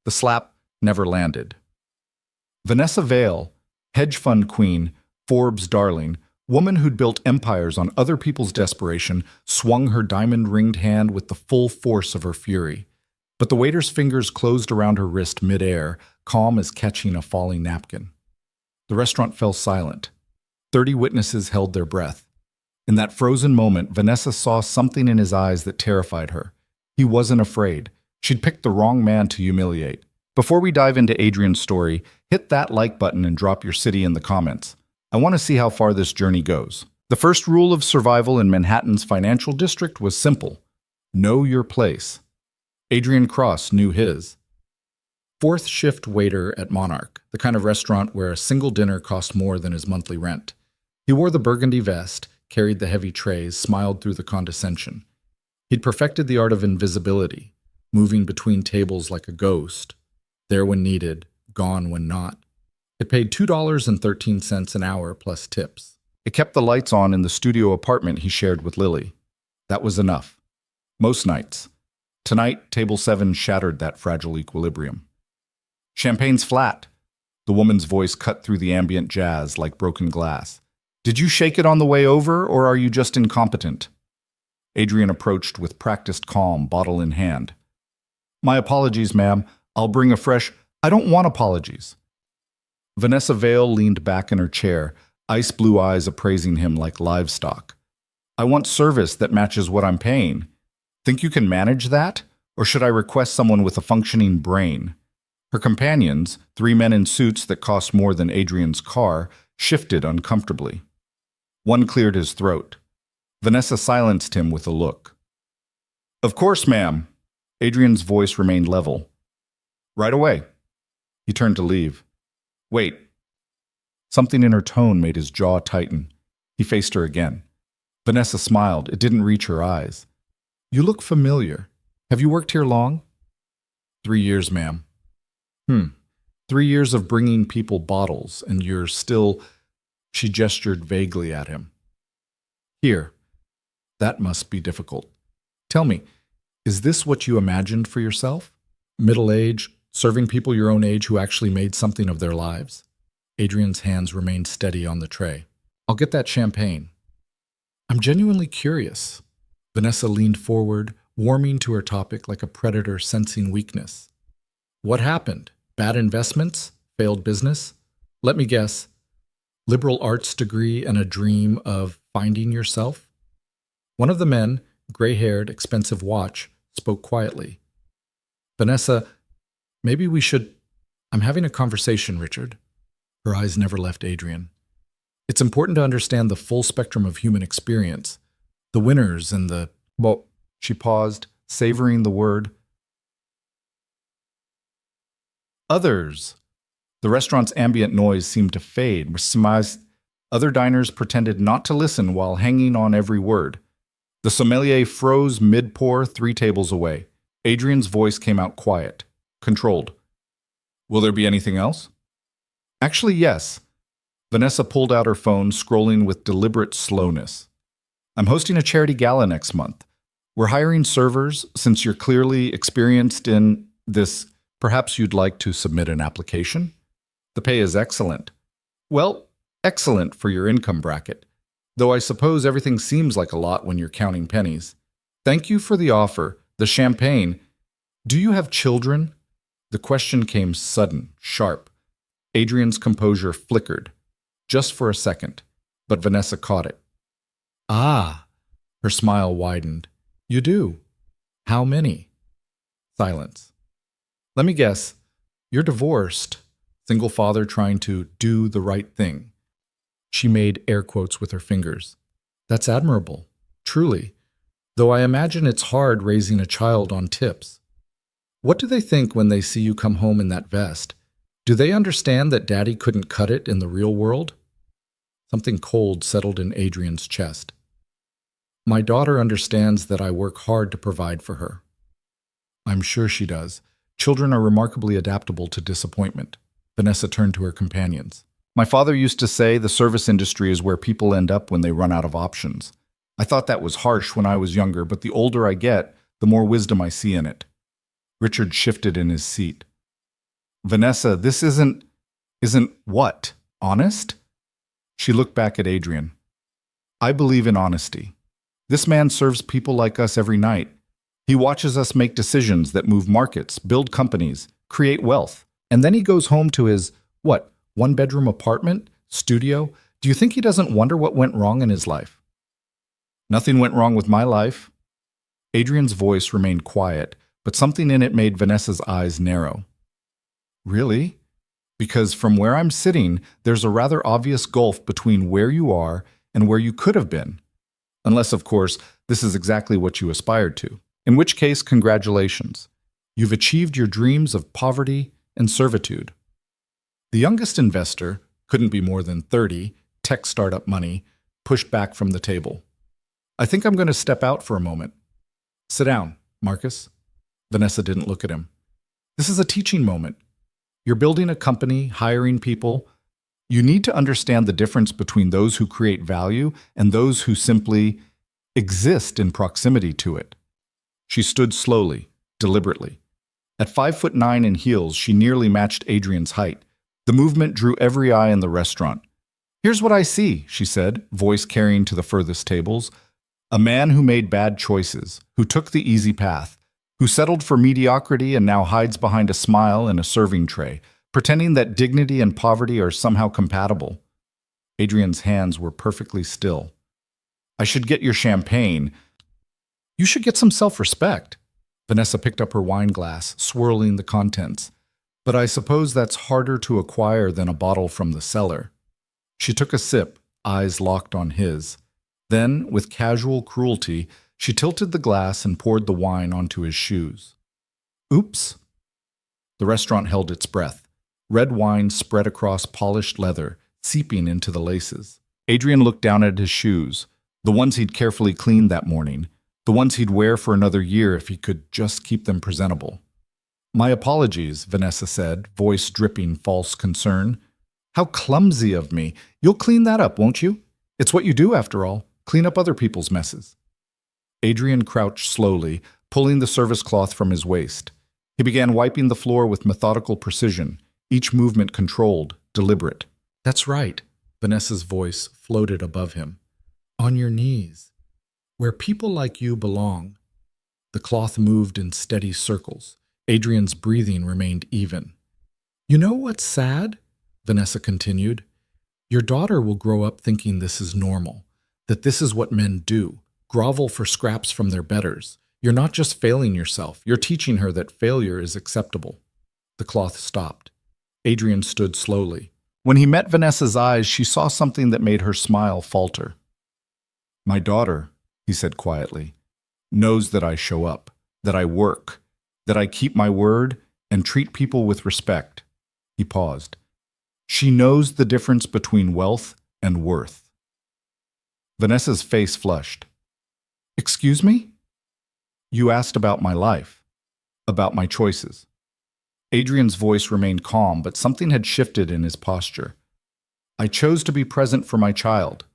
The slap never landed. Vanessa Vale, hedge fund queen, Forbes' darling, woman who'd built empires on other people's desperation, swung her diamond-ringed hand with the full force of her fury. But the waiter's fingers closed around her wrist mid-air, calm as catching a falling napkin. The restaurant fell silent. 30 witnesses held their breath. In that frozen moment, Vanessa saw something in his eyes that terrified her. He wasn't afraid. She'd picked the wrong man to humiliate. Before we dive into Adrian's story, hit that like button and drop your city in the comments. I want to see how far this journey goes. The first rule of survival in Manhattan's financial district was simple: know your place. Adrian Cross knew his. Fourth shift waiter at Monarch, the kind of restaurant where a single dinner cost more than his monthly rent. He wore the burgundy vest, carried the heavy trays, smiled through the condescension. He'd perfected the art of invisibility, moving between tables like a ghost, there when needed, gone when not. It paid $2.13 an hour plus tips. It kept the lights on in the studio apartment he shared with Lily. That was enough. Most nights. Tonight, Table 7 shattered that fragile equilibrium. Champagne's flat. The woman's voice cut through the ambient jazz like broken glass. Did you shake it on the way over, or are you just incompetent? Adrian approached with practiced calm, bottle in hand. My apologies, ma'am. I'll bring a fresh... I don't want apologies. Vanessa Vale leaned back in her chair, ice blue eyes appraising him like livestock. I want service that matches what I'm paying. Think you can manage that? Or should I request someone with a functioning brain? Her companions, 3 men in suits that cost more than Adrian's car, shifted uncomfortably. One cleared his throat. Vanessa silenced him with a look. Of course, ma'am. Adrian's voice remained level. Right away. He turned to leave. Wait. Something in her tone made his jaw tighten. He faced her again. Vanessa smiled. It didn't reach her eyes. You look familiar. Have you worked here long? 3 years, ma'am. 3 years of bringing people bottles, and you're still... She gestured vaguely at him. Here. That must be difficult. Tell me, is this what you imagined for yourself? Middle age, serving people your own age who actually made something of their lives? Adrian's hands remained steady on the tray. I'll get that champagne. I'm genuinely curious. Vanessa leaned forward, warming to her topic like a predator sensing weakness. What happened? Bad investments? Failed business? Let me guess. Liberal arts degree and a dream of finding yourself? One of the men, gray-haired, expensive watch, spoke quietly. Vanessa, maybe we should... I'm having a conversation, Richard. Her eyes never left Adrian. It's important to understand the full spectrum of human experience. The winners and the... Well, she paused, savoring the word. Others. The restaurant's ambient noise seemed to fade. Other diners pretended not to listen while hanging on every word. The sommelier froze mid-pour 3 tables away. Adrian's voice came out quiet, controlled. Will there be anything else? Actually, yes. Vanessa pulled out her phone, scrolling with deliberate slowness. I'm hosting a charity gala next month. We're hiring servers. Since you're clearly experienced in this, perhaps you'd like to submit an application? The pay is excellent. Well, excellent for your income bracket. Though I suppose everything seems like a lot when you're counting pennies. Thank you for the offer. The champagne. Do you have children? The question came sudden, sharp. Adrian's composure flickered, just for a second, but Vanessa caught it. Ah, her smile widened. You do? How many? Silence. Let me guess. You're divorced. Single father trying to do the right thing. She made air quotes with her fingers. That's admirable, truly. Though I imagine it's hard raising a child on tips. What do they think when they see you come home in that vest? Do they understand that Daddy couldn't cut it in the real world? Something cold settled in Adrian's chest. My daughter understands that I work hard to provide for her. I'm sure she does. Children are remarkably adaptable to disappointment. Vanessa turned to her companions. My father used to say the service industry is where people end up when they run out of options. I thought that was harsh when I was younger, but the older I get, the more wisdom I see in it. Richard shifted in his seat. Vanessa, this isn't what? Honest? She looked back at Adrian. I believe in honesty. This man serves people like us every night. He watches us make decisions that move markets, build companies, create wealth. And then he goes home to his, what, one-bedroom apartment, studio? Do you think he doesn't wonder what went wrong in his life? Nothing went wrong with my life. Adrian's voice remained quiet, but something in it made Vanessa's eyes narrow. Really? Because from where I'm sitting, there's a rather obvious gulf between where you are and where you could have been. Unless, of course, this is exactly what you aspired to. In which case, congratulations. You've achieved your dreams of poverty and servitude. The youngest investor, couldn't be more than 30, tech startup money, pushed back from the table. I think I'm going to step out for a moment. Sit down, Marcus. Vanessa didn't look at him. This is a teaching moment. You're building a company, hiring people. You need to understand the difference between those who create value and those who simply exist in proximity to it. She stood slowly, deliberately. At 5'9" in heels, she nearly matched Adrian's height. The movement drew every eye in the restaurant. Here's what I see, she said, voice carrying to the furthest tables. A man who made bad choices, who took the easy path, who settled for mediocrity and now hides behind a smile and a serving tray, pretending that dignity and poverty are somehow compatible. Adrian's hands were perfectly still. I should get your champagne. You should get some self-respect. Vanessa picked up her wine glass, swirling the contents. But I suppose that's harder to acquire than a bottle from the cellar. She took a sip, eyes locked on his. Then, with casual cruelty, she tilted the glass and poured the wine onto his shoes. Oops. The restaurant held its breath. Red wine spread across polished leather, seeping into the laces. Adrian looked down at his shoes, the ones he'd carefully cleaned that morning, the ones he'd wear for another year if he could just keep them presentable. My apologies, Vanessa said, voice dripping false concern. How clumsy of me. You'll clean that up, won't you? It's what you do, after all. Clean up other people's messes. Adrian crouched slowly, pulling the service cloth from his waist. He began wiping the floor with methodical precision, each movement controlled, deliberate. That's right, Vanessa's voice floated above him. On your knees, where people like you belong. The cloth moved in steady circles. Adrian's breathing remained even. You know what's sad? Vanessa continued. Your daughter will grow up thinking this is normal, that this is what men do, grovel for scraps from their betters. You're not just failing yourself, you're teaching her that failure is acceptable. The cloth stopped. Adrian stood slowly. When he met Vanessa's eyes, she saw something that made her smile falter. My daughter, he said quietly, knows that I show up, that I work, that I keep my word and treat people with respect. He paused. She knows the difference between wealth and worth. Vanessa's face flushed. Excuse me? You asked about my life, about my choices. Adrian's voice remained calm, but something had shifted in his posture. I chose to be present for my child,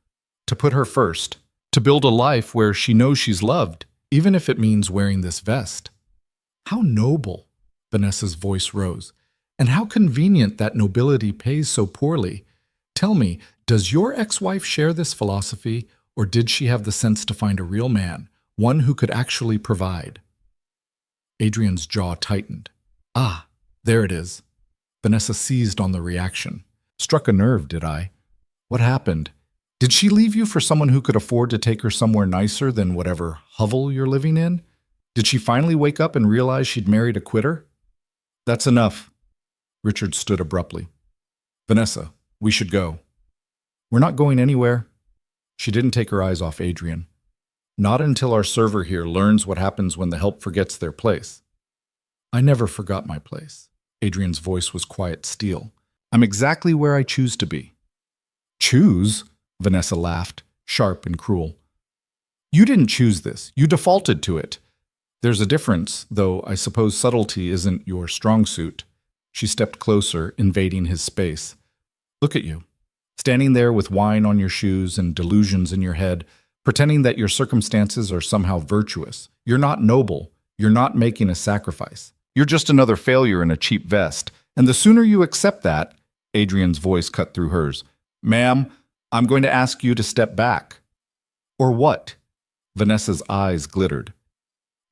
to put her first, to build a life where she knows she's loved, even if it means wearing this vest. How noble, Vanessa's voice rose, and how convenient that nobility pays so poorly. Tell me, does your ex-wife share this philosophy, or did she have the sense to find a real man, one who could actually provide? Adrian's jaw tightened. Ah, there it is. Vanessa seized on the reaction. Struck a nerve, did I? What happened? Did she leave you for someone who could afford to take her somewhere nicer than whatever hovel you're living in? Did she finally wake up and realize she'd married a quitter? That's enough. Richard stood abruptly. Vanessa, we should go. We're not going anywhere. She didn't take her eyes off Adrian. Not until our server here learns what happens when the help forgets their place. I never forgot my place. Adrian's voice was quiet steel. I'm exactly where I choose to be. Choose? Vanessa laughed, sharp and cruel. You didn't choose this. You defaulted to it. There's a difference, though I suppose subtlety isn't your strong suit. She stepped closer, invading his space. Look at you, standing there with wine on your shoes and delusions in your head, pretending that your circumstances are somehow virtuous. You're not noble. You're not making a sacrifice. You're just another failure in a cheap vest, And the sooner you accept that, Adrian's voice cut through hers. Ma'am, I'm going to ask you to step back. Or what? Vanessa's eyes glittered.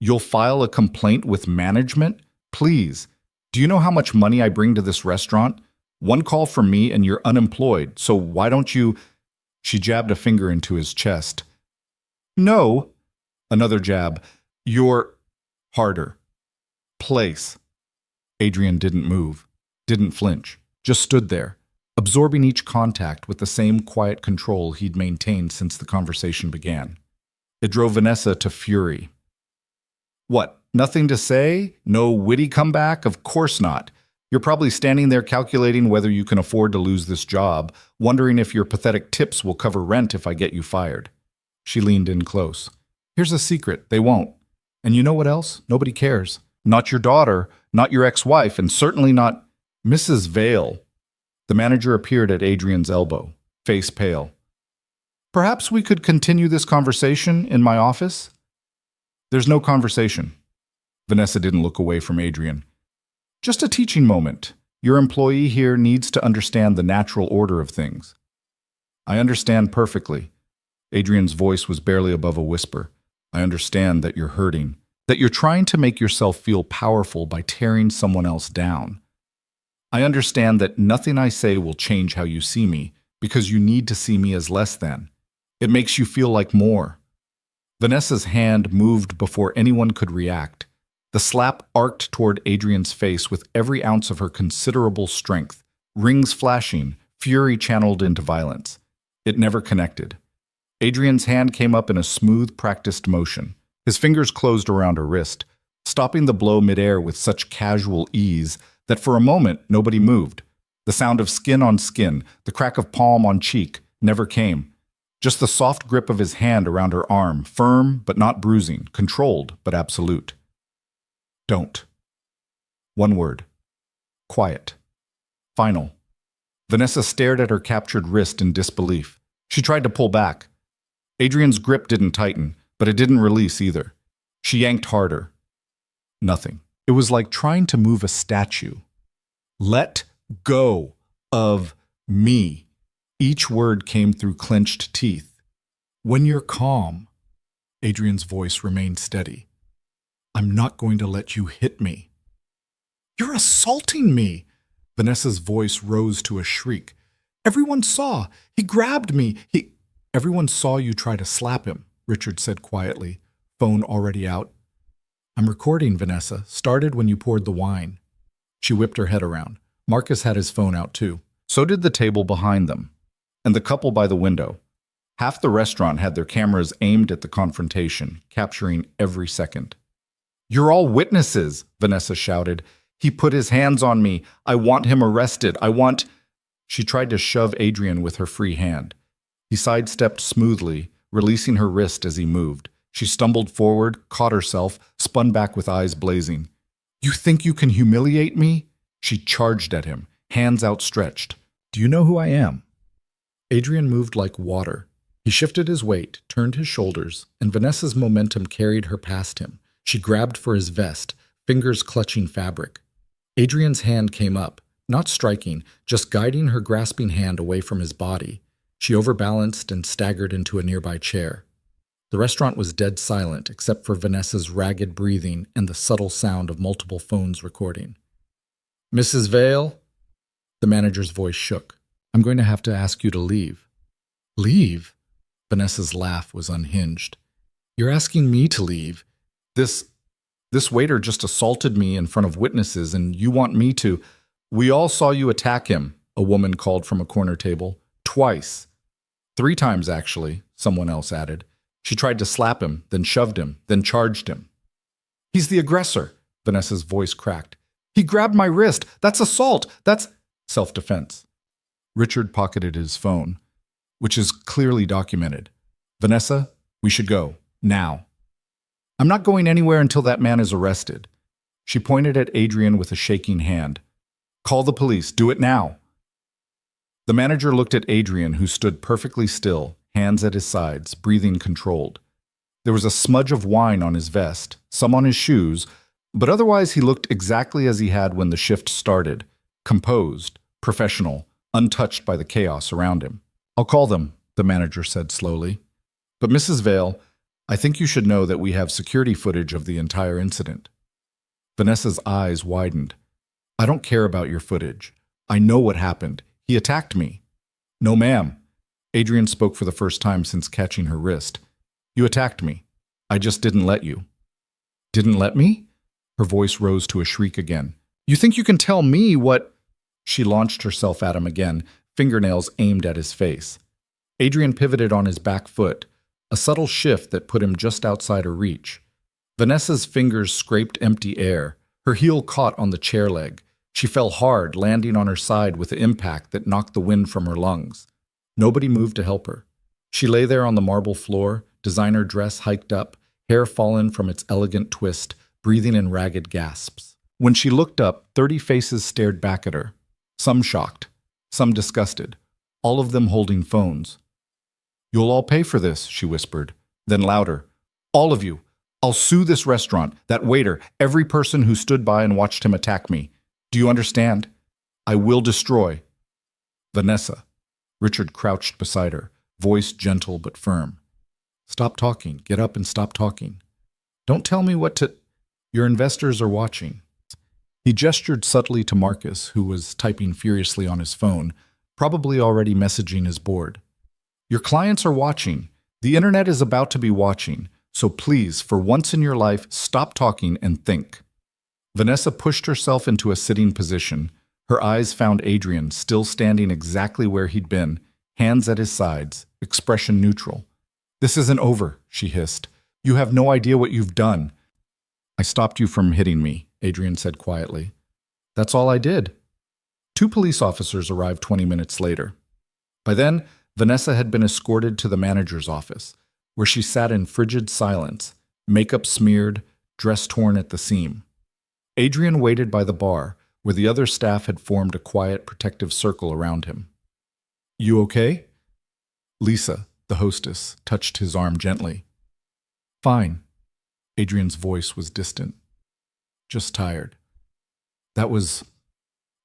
You'll file a complaint with management? Please. Do you know how much money I bring to this restaurant? One call from me and you're unemployed, so why don't you... She jabbed a finger into his chest. No. Another jab. You're... Harder. Place. Adrian didn't move, didn't flinch, just stood there, absorbing each contact with the same quiet control he'd maintained since the conversation began. It drove Vanessa to fury. What, nothing to say? No witty comeback? Of course not. You're probably standing there calculating whether you can afford to lose this job, wondering if your pathetic tips will cover rent if I get you fired. She leaned in close. Here's a secret, they won't. And you know what else? Nobody cares. Not your daughter, not your ex-wife, and certainly not Mrs. Vale. The manager appeared at Adrian's elbow, face pale. Perhaps we could continue this conversation in my office? There's no conversation. Vanessa didn't look away from Adrian. Just a teaching moment. Your employee here needs to understand the natural order of things. I understand perfectly. Adrian's voice was barely above a whisper. I understand that you're hurting, that you're trying to make yourself feel powerful by tearing someone else down. I understand that nothing I say will change how you see me, because you need to see me as less than. It makes you feel like more. Vanessa's hand moved before anyone could react. The slap arced toward Adrian's face with every ounce of her considerable strength, rings flashing, fury channeled into violence. It never connected. Adrian's hand came up in a smooth, practiced motion. His fingers closed around her wrist, stopping the blow midair with such casual ease that for a moment nobody moved. The sound of skin on skin, the crack of palm on cheek, never came. Just the soft grip of his hand around her arm, firm but not bruising, controlled but absolute. Don't. One word. Quiet. Final. Vanessa stared at her captured wrist in disbelief. She tried to pull back. Adrian's grip didn't tighten, but it didn't release either. She yanked harder. Nothing. It was like trying to move a statue. Let go of me. Each word came through clenched teeth. When you're calm, Adrian's voice remained steady. I'm not going to let you hit me. You're assaulting me. Vanessa's voice rose to a shriek. Everyone saw. He grabbed me. Everyone saw you try to slap him, Richard said quietly, phone already out. I'm recording, Vanessa. Started when you poured the wine. She whipped her head around. Marcus had his phone out too. So did the table behind them. And the couple by the window. Half the restaurant had their cameras aimed at the confrontation, capturing every second. You're all witnesses, Vanessa shouted. He put his hands on me. I want him arrested. She tried to shove Adrian with her free hand. He sidestepped smoothly, releasing her wrist as he moved. She stumbled forward, caught herself, spun back with eyes blazing. You think you can humiliate me? She charged at him, hands outstretched. Do you know who I am? Adrian moved like water. He shifted his weight, turned his shoulders, and Vanessa's momentum carried her past him. She grabbed for his vest, fingers clutching fabric. Adrian's hand came up, not striking, just guiding her grasping hand away from his body. She overbalanced and staggered into a nearby chair. The restaurant was dead silent except for Vanessa's ragged breathing and the subtle sound of multiple phones recording. Mrs. Vale? The manager's voice shook. I'm going to have to ask you to leave. Leave? Vanessa's laugh was unhinged. You're asking me to leave? This waiter just assaulted me in front of witnesses and you want me to... We all saw you attack him, a woman called from a corner table. Twice. 3 times, actually, someone else added. She tried to slap him, then shoved him, then charged him. He's the aggressor, Vanessa's voice cracked. He grabbed my wrist. That's assault. That's self-defense. Richard pocketed his phone, which is clearly documented. Vanessa, we should go. Now. I'm not going anywhere until that man is arrested. She pointed at Adrian with a shaking hand. Call the police. Do it now. The manager looked at Adrian, who stood perfectly still, hands at his sides, breathing controlled. There was a smudge of wine on his vest, some on his shoes, but otherwise he looked exactly as he had when the shift started, composed, professional, untouched by the chaos around him. "I'll call them," the manager said slowly. "But Mrs. Vale, I think you should know that we have security footage of the entire incident." Vanessa's eyes widened. "I don't care about your footage. I know what happened. He attacked me." "No, ma'am." Adrian spoke for the first time since catching her wrist. "You attacked me. I just didn't let you." "Didn't let me?" Her voice rose to a shriek again. "You think you can tell me what—" She launched herself at him again, fingernails aimed at his face. Adrian pivoted on his back foot, a subtle shift that put him just outside her reach. Vanessa's fingers scraped empty air. Her heel caught on the chair leg. She fell hard, landing on her side with an impact that knocked the wind from her lungs. Nobody moved to help her. She lay there on the marble floor, designer dress hiked up, hair fallen from its elegant twist, breathing in ragged gasps. When she looked up, 30 faces stared back at her. Some shocked, some disgusted, all of them holding phones. "You'll all pay for this," she whispered. Then louder, "All of you. I'll sue this restaurant, that waiter, every person who stood by and watched him attack me. Do you understand? I will destroy." "Vanessa." Richard crouched beside her, voice gentle but firm. "Stop talking. Get up and stop talking. Don't tell me what to— Your investors are watching." He gestured subtly to Marcus, who was typing furiously on his phone, probably already messaging his board. "Your clients are watching. The internet is about to be watching. So please, for once in your life, stop talking and think." Vanessa pushed herself into a sitting position. Her eyes found Adrian, still standing exactly where he'd been, hands at his sides, expression neutral. "This isn't over," she hissed. "You have no idea what you've done." "I stopped you from hitting me," Adrian said quietly. "That's all I did." 2 police officers arrived 20 minutes later. By then, Vanessa had been escorted to the manager's office, where she sat in frigid silence, makeup smeared, dress torn at the seam. Adrian waited by the bar, where the other staff had formed a quiet, protective circle around him. "You okay?" Lisa, the hostess, touched his arm gently. "Fine." Adrian's voice was distant. "Just tired." "That was—"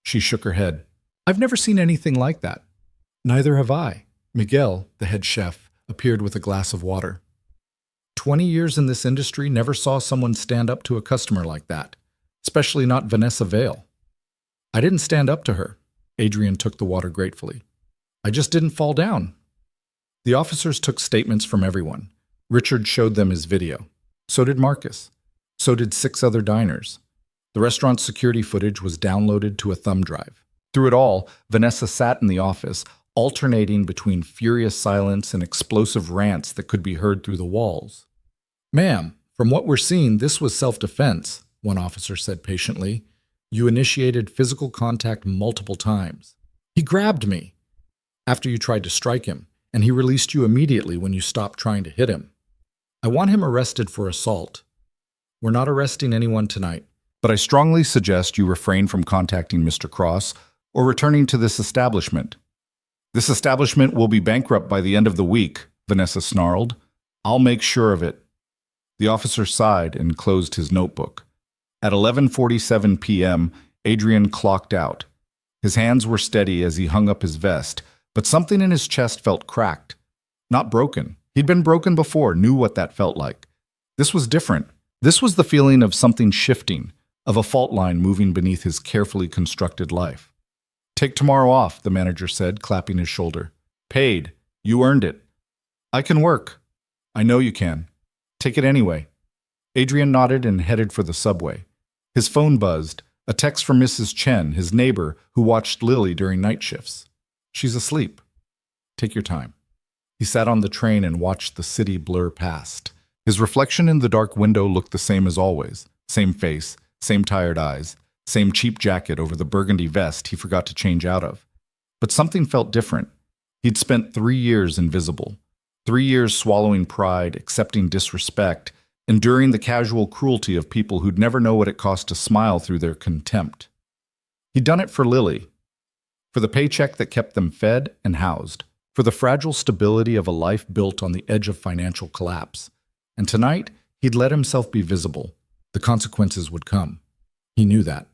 She shook her head. "I've never seen anything like that." "Neither have I." Miguel, the head chef, appeared with a glass of water. 20 years in this industry, never saw someone stand up to a customer like that, especially not Vanessa Vale. "I didn't stand up to her." Adrian took the water gratefully. "I just didn't fall down." The officers took statements from everyone. Richard showed them his video. So did Marcus. So did 6 other diners. The restaurant's security footage was downloaded to a thumb drive. Through it all, Vanessa sat in the office, alternating between furious silence and explosive rants that could be heard through the walls. "Ma'am, from what we're seeing, this was self-defense," one officer said patiently. "You initiated physical contact multiple times. He grabbed me after you tried to strike him, and he released you immediately when you stopped trying to hit him. I want him arrested for assault. We're not arresting anyone tonight, but I strongly suggest you refrain from contacting Mr. Cross or returning to this establishment." "This establishment will be bankrupt by the end of the week," Vanessa snarled. "I'll make sure of it." The officer sighed and closed his notebook. At 11:47 p.m., Adrian clocked out. His hands were steady as he hung up his vest, but something in his chest felt cracked. Not broken. He'd been broken before, knew what that felt like. This was different. This was the feeling of something shifting, of a fault line moving beneath his carefully constructed life. "Take tomorrow off," the manager said, clapping his shoulder. "Paid. You earned it." "I can work." "I know you can. Take it anyway." Adrian nodded and headed for the subway. His phone buzzed, a text from Mrs. Chen, his neighbor, who watched Lily during night shifts. "She's asleep. Take your time." He sat on the train and watched the city blur past. His reflection in the dark window looked the same as always. Same face, same tired eyes, same cheap jacket over the burgundy vest he forgot to change out of. But something felt different. He'd spent 3 years invisible. 3 years swallowing pride, accepting disrespect, enduring the casual cruelty of people who'd never know what it cost to smile through their contempt. He'd done it for Lily, for the paycheck that kept them fed and housed, for the fragile stability of a life built on the edge of financial collapse. And tonight, he'd let himself be visible. The consequences would come. He knew that.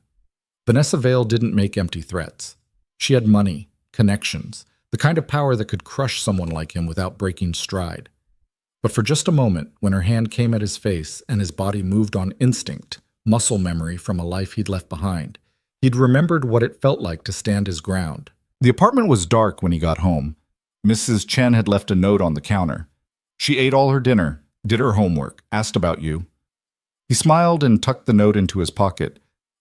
Vanessa Vale didn't make empty threats. She had money, connections, the kind of power that could crush someone like him without breaking stride. But for just a moment, when her hand came at his face and his body moved on instinct, muscle memory from a life he'd left behind, he'd remembered what it felt like to stand his ground. The apartment was dark when he got home. Mrs. Chen had left a note on the counter. She ate all her dinner, did her homework, asked about you. He smiled and tucked the note into his pocket,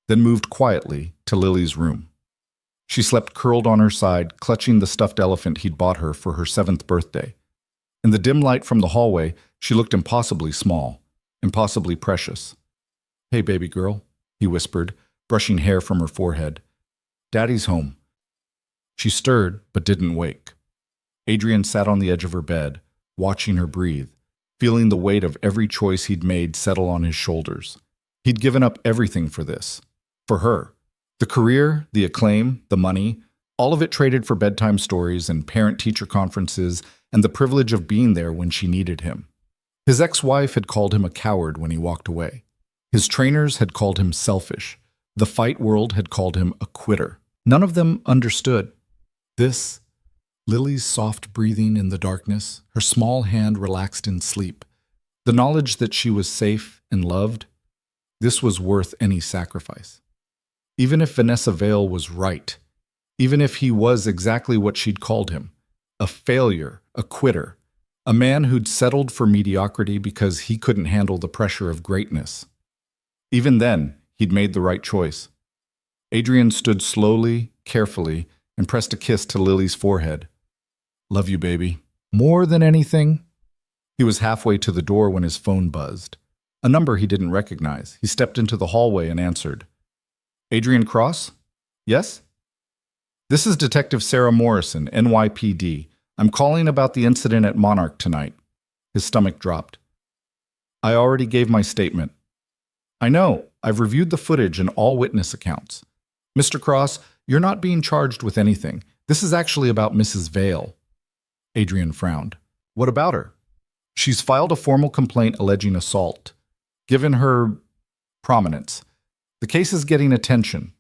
then moved quietly to Lily's room. She slept curled on her side, clutching the stuffed elephant he'd bought her for her 7th birthday. In the dim light from the hallway, she looked impossibly small, impossibly precious. "Hey, baby girl," he whispered, brushing hair from her forehead. "Daddy's home." She stirred, but didn't wake. Adrian sat on the edge of her bed, watching her breathe, feeling the weight of every choice he'd made settle on his shoulders. He'd given up everything for this. For her. The career, the acclaim, the money, all of it traded for bedtime stories and parent-teacher conferences and the privilege of being there when she needed him. His ex-wife had called him a coward when he walked away. His trainers had called him selfish. The fight world had called him a quitter. None of them understood. This, Lily's soft breathing in the darkness, her small hand relaxed in sleep, the knowledge that she was safe and loved, this was worth any sacrifice. Even if Vanessa Vale was right, even if he was exactly what she'd called him, a failure, a quitter, a man who'd settled for mediocrity because he couldn't handle the pressure of greatness. Even then, he'd made the right choice. Adrian stood slowly, carefully, and pressed a kiss to Lily's forehead. "Love you, baby. More than anything." He was halfway to the door when his phone buzzed. A number he didn't recognize. He stepped into the hallway and answered. "Adrian Cross? Yes? This is Detective Sarah Morrison, NYPD. I'm calling about the incident at Monarch tonight." His stomach dropped. "I already gave my statement." "I know. I've reviewed the footage and all witness accounts." "Mr. Cross, you're not being charged with anything. This is actually about Mrs. Vale." Adrian frowned. "What about her?" "She's filed a formal complaint alleging assault. Given her prominence, the case is getting attention.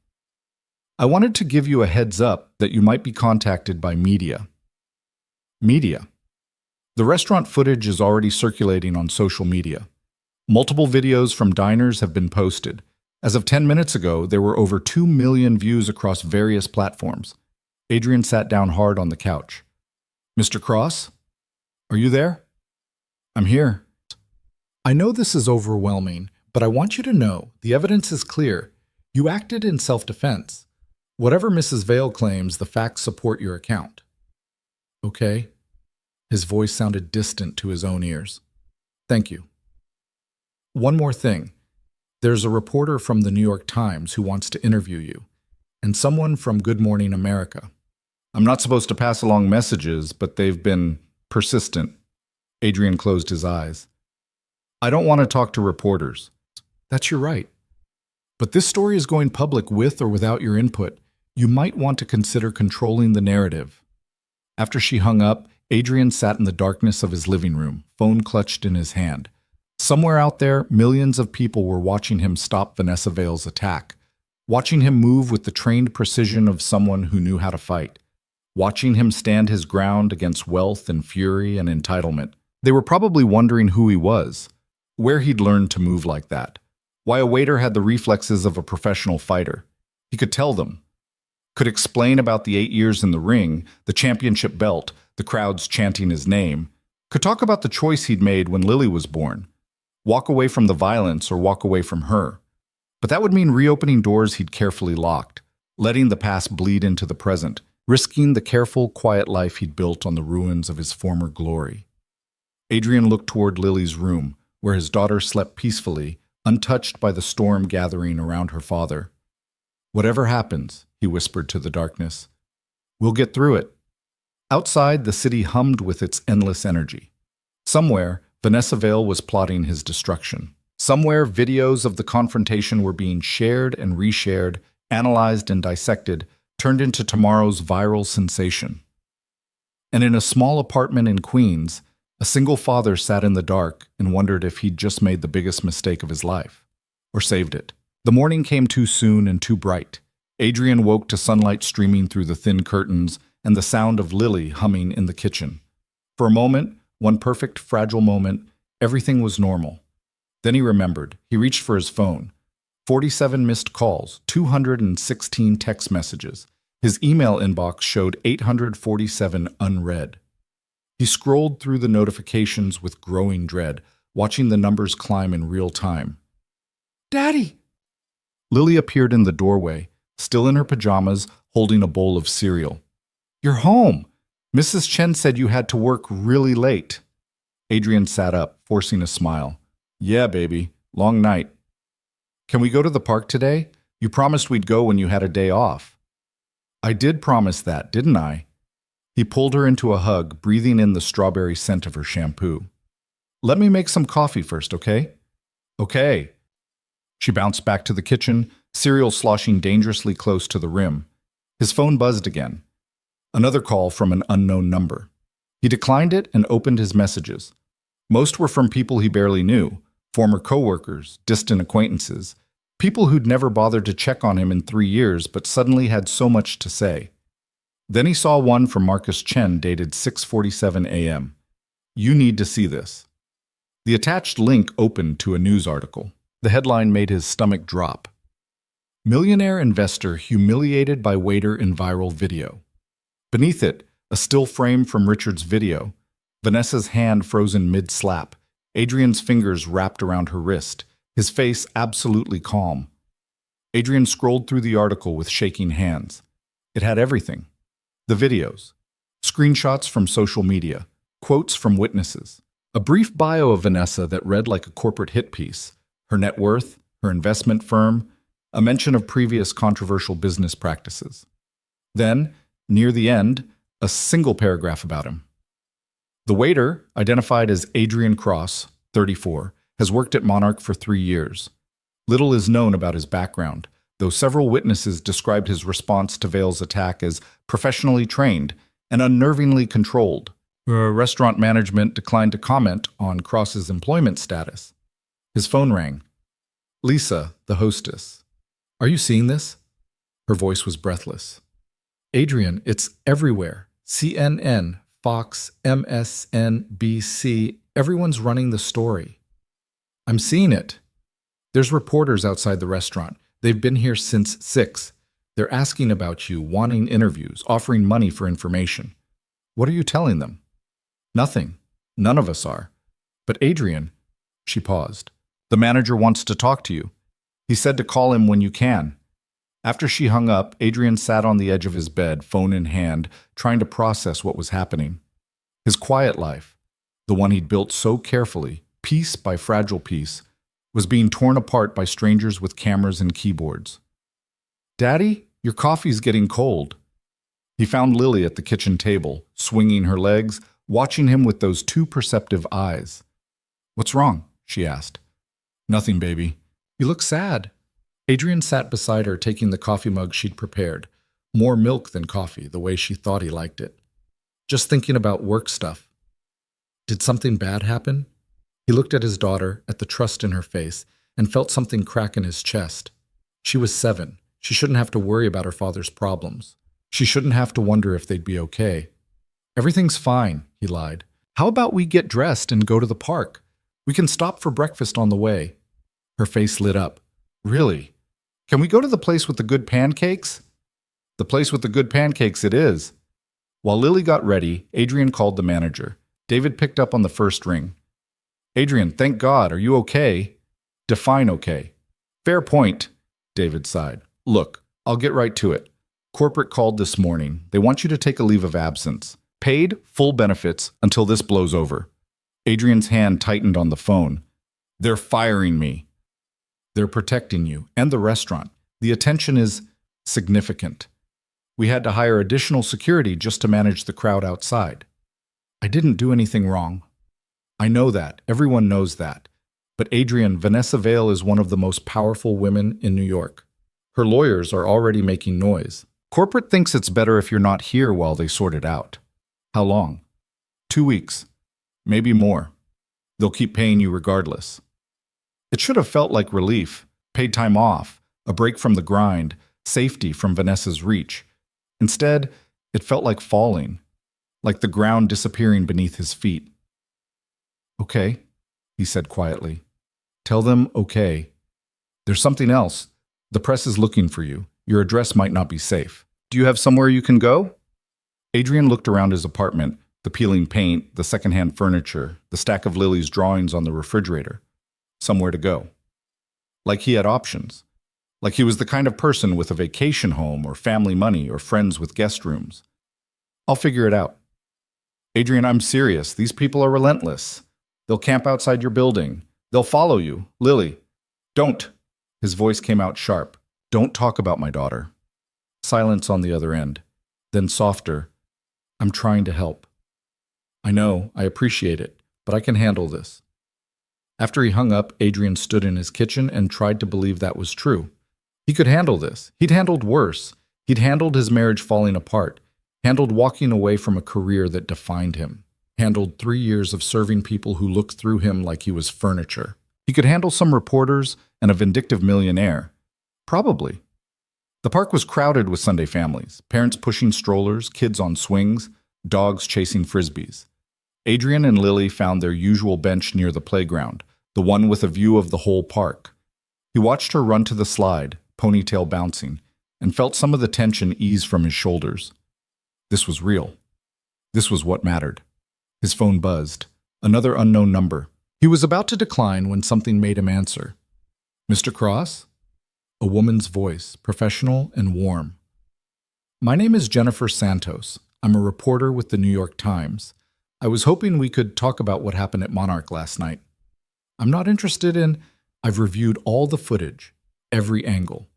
I wanted to give you a heads up that you might be contacted by media." Media? The restaurant footage is already circulating on social media. Multiple videos from diners have been posted. As of 10 minutes ago, there were over 2 million views across various platforms. Adrian sat down hard on the couch. "Mr. Cross? Are you there?" "I'm here." "I know this is overwhelming, but I want you to know the evidence is clear. You acted in self-defense. Whatever Mrs. Vale claims, the facts support your account." "Okay." His voice sounded distant to his own ears. "Thank you." "One more thing. There's a reporter from the New York Times who wants to interview you, and someone from Good Morning America." "I'm not supposed to pass along messages, but they've been persistent." Adrian closed his eyes. "I don't want to talk to reporters." "That's your right. But this story is going public with or without your input. You might want to consider controlling the narrative." After she hung up, Adrian sat in the darkness of his living room, phone clutched in his hand. Somewhere out there, millions of people were watching him stop Vanessa Vale's attack, watching him move with the trained precision of someone who knew how to fight, watching him stand his ground against wealth and fury and entitlement. They were probably wondering who he was, where he'd learned to move like that, why a waiter had the reflexes of a professional fighter. He could tell them, could explain about the 8 years in the ring, the championship belt, the crowds chanting his name, could talk about the choice he'd made when Lily was born, walk away from the violence or walk away from her. But that would mean reopening doors he'd carefully locked, letting the past bleed into the present, risking the careful, quiet life he'd built on the ruins of his former glory. Adrian looked toward Lily's room, where his daughter slept peacefully, untouched by the storm gathering around her father. "Whatever happens," he whispered to the darkness, "we'll get through it." Outside, the city hummed with its endless energy. Somewhere, Vanessa Vale was plotting his destruction. Somewhere, videos of the confrontation were being shared and reshared, analyzed and dissected, turned into tomorrow's viral sensation. And in a small apartment in Queens, a single father sat in the dark and wondered if he'd just made the biggest mistake of his life, or saved it. The morning came too soon and too bright. Adrian woke to sunlight streaming through the thin curtains and the sound of Lily humming in the kitchen. For a moment, one perfect, fragile moment, everything was normal. Then he remembered. He reached for his phone. 47 missed calls, 216 text messages. His email inbox showed 847 unread. He scrolled through the notifications with growing dread, watching the numbers climb in real time. "Daddy!" Lily appeared in the doorway, still in her pajamas, holding a bowl of cereal. "You're home! Mrs. Chen said you had to work really late." Adrian sat up, forcing a smile. "Yeah, baby. Long night." "Can we go to the park today? You promised we'd go when you had a day off." "I did promise that, didn't I?" He pulled her into a hug, breathing in the strawberry scent of her shampoo. "Let me make some coffee first, okay?" "Okay." She bounced back to the kitchen, cereal sloshing dangerously close to the rim. His phone buzzed again. Another call from an unknown number. He declined it and opened his messages. Most were from people he barely knew, former coworkers, distant acquaintances, people who'd never bothered to check on him in 3 years but suddenly had so much to say. Then he saw one from Marcus Chen dated 6:47 a.m. "You need to see this." The attached link opened to a news article. The headline made his stomach drop. "Millionaire investor humiliated by waiter in viral video." Beneath it, a still frame from Richard's video. Vanessa's hand frozen mid-slap, Adrian's fingers wrapped around her wrist, his face absolutely calm. Adrian scrolled through the article with shaking hands. It had everything. The videos, screenshots from social media, quotes from witnesses, a brief bio of Vanessa that read like a corporate hit piece, her net worth, her investment firm, a mention of previous controversial business practices. Then, near the end, a single paragraph about him. The waiter, identified as Adrian Cross, 34, has worked at Monarch for 3 years. Little is known about his background, though several witnesses described his response to Vale's attack as professionally trained and unnervingly controlled. Restaurant management declined to comment on Cross's employment status. His phone rang. Lisa, the hostess. "Are you seeing this?" Her voice was breathless. "Adrian, it's everywhere. CNN, Fox, MSNBC, everyone's running the story." "I'm seeing it. There's reporters outside the restaurant. They've been here since 6. They're asking about you, wanting interviews, offering money for information. What are you telling them?" "Nothing. None of us are. But Adrian," she paused, "the manager wants to talk to you. He said to call him when you can." After she hung up, Adrian sat on the edge of his bed, phone in hand, trying to process what was happening. His quiet life, the one he'd built so carefully, piece by fragile piece, was being torn apart by strangers with cameras and keyboards. "Daddy, your coffee's getting cold." He found Lily at the kitchen table, swinging her legs, watching him with those too perceptive eyes. "What's wrong?" she asked. "Nothing, baby." "You look sad." Adrian sat beside her, taking the coffee mug she'd prepared. More milk than coffee, the way she thought he liked it. "Just thinking about work stuff." "Did something bad happen?" He looked at his daughter, at the trust in her face, and felt something crack in his chest. She was 7. She shouldn't have to worry about her father's problems. She shouldn't have to wonder if they'd be okay. "Everything's fine," he lied. "How about we get dressed and go to the park? We can stop for breakfast on the way." Her face lit up. "Really? Can we go to the place with the good pancakes?" "The place with the good pancakes it is." While Lily got ready, Adrian called the manager. David picked up on the first ring. "Adrian, thank God. Are you okay?" "Define okay." "Fair point," David sighed. "Look, I'll get right to it. Corporate called this morning. They want you to take a leave of absence. Paid, full benefits, until this blows over." Adrian's hand tightened on the phone. "They're firing me." "They're protecting you, and the restaurant. The attention is significant. We had to hire additional security just to manage the crowd outside." "I didn't do anything wrong." "I know that. Everyone knows that. But Adrian, Vanessa Vale is one of the most powerful women in New York. Her lawyers are already making noise. Corporate thinks it's better if you're not here while they sort it out." "How long?" 2 weeks. Maybe more. They'll keep paying you regardless." It should have felt like relief, paid time off, a break from the grind, safety from Vanessa's reach. Instead, it felt like falling, like the ground disappearing beneath his feet. "Okay," he said quietly. "Tell them okay. There's something else. The press is looking for you. Your address might not be safe. Do you have somewhere you can go?" Adrian looked around his apartment, the peeling paint, the secondhand furniture, the stack of Lily's drawings on the refrigerator. Somewhere to go. Like he had options. Like he was the kind of person with a vacation home or family money or friends with guest rooms. "I'll figure it out." "Adrian, I'm serious. These people are relentless. They'll camp outside your building. They'll follow you. Lily, don't." His voice came out sharp. "Don't talk about my daughter." Silence on the other end. Then softer. "I'm trying to help." "I know, I appreciate it, but I can handle this." After he hung up, Adrian stood in his kitchen and tried to believe that was true. He could handle this. He'd handled worse. He'd handled his marriage falling apart, handled walking away from a career that defined him, handled 3 years of serving people who looked through him like he was furniture. He could handle some reporters and a vindictive millionaire. Probably. The park was crowded with Sunday families, parents pushing strollers, kids on swings, dogs chasing frisbees. Adrian and Lily found their usual bench near the playground, the one with a view of the whole park. He watched her run to the slide, ponytail bouncing, and felt some of the tension ease from his shoulders. This was real. This was what mattered. His phone buzzed. Another unknown number. He was about to decline when something made him answer. "Mr. Cross?" A woman's voice, professional and warm. "My name is Jennifer Santos. I'm a reporter with the New York Times. I was hoping we could talk about what happened at Monarch last night. I'm not interested in... I've reviewed all the footage, every angle.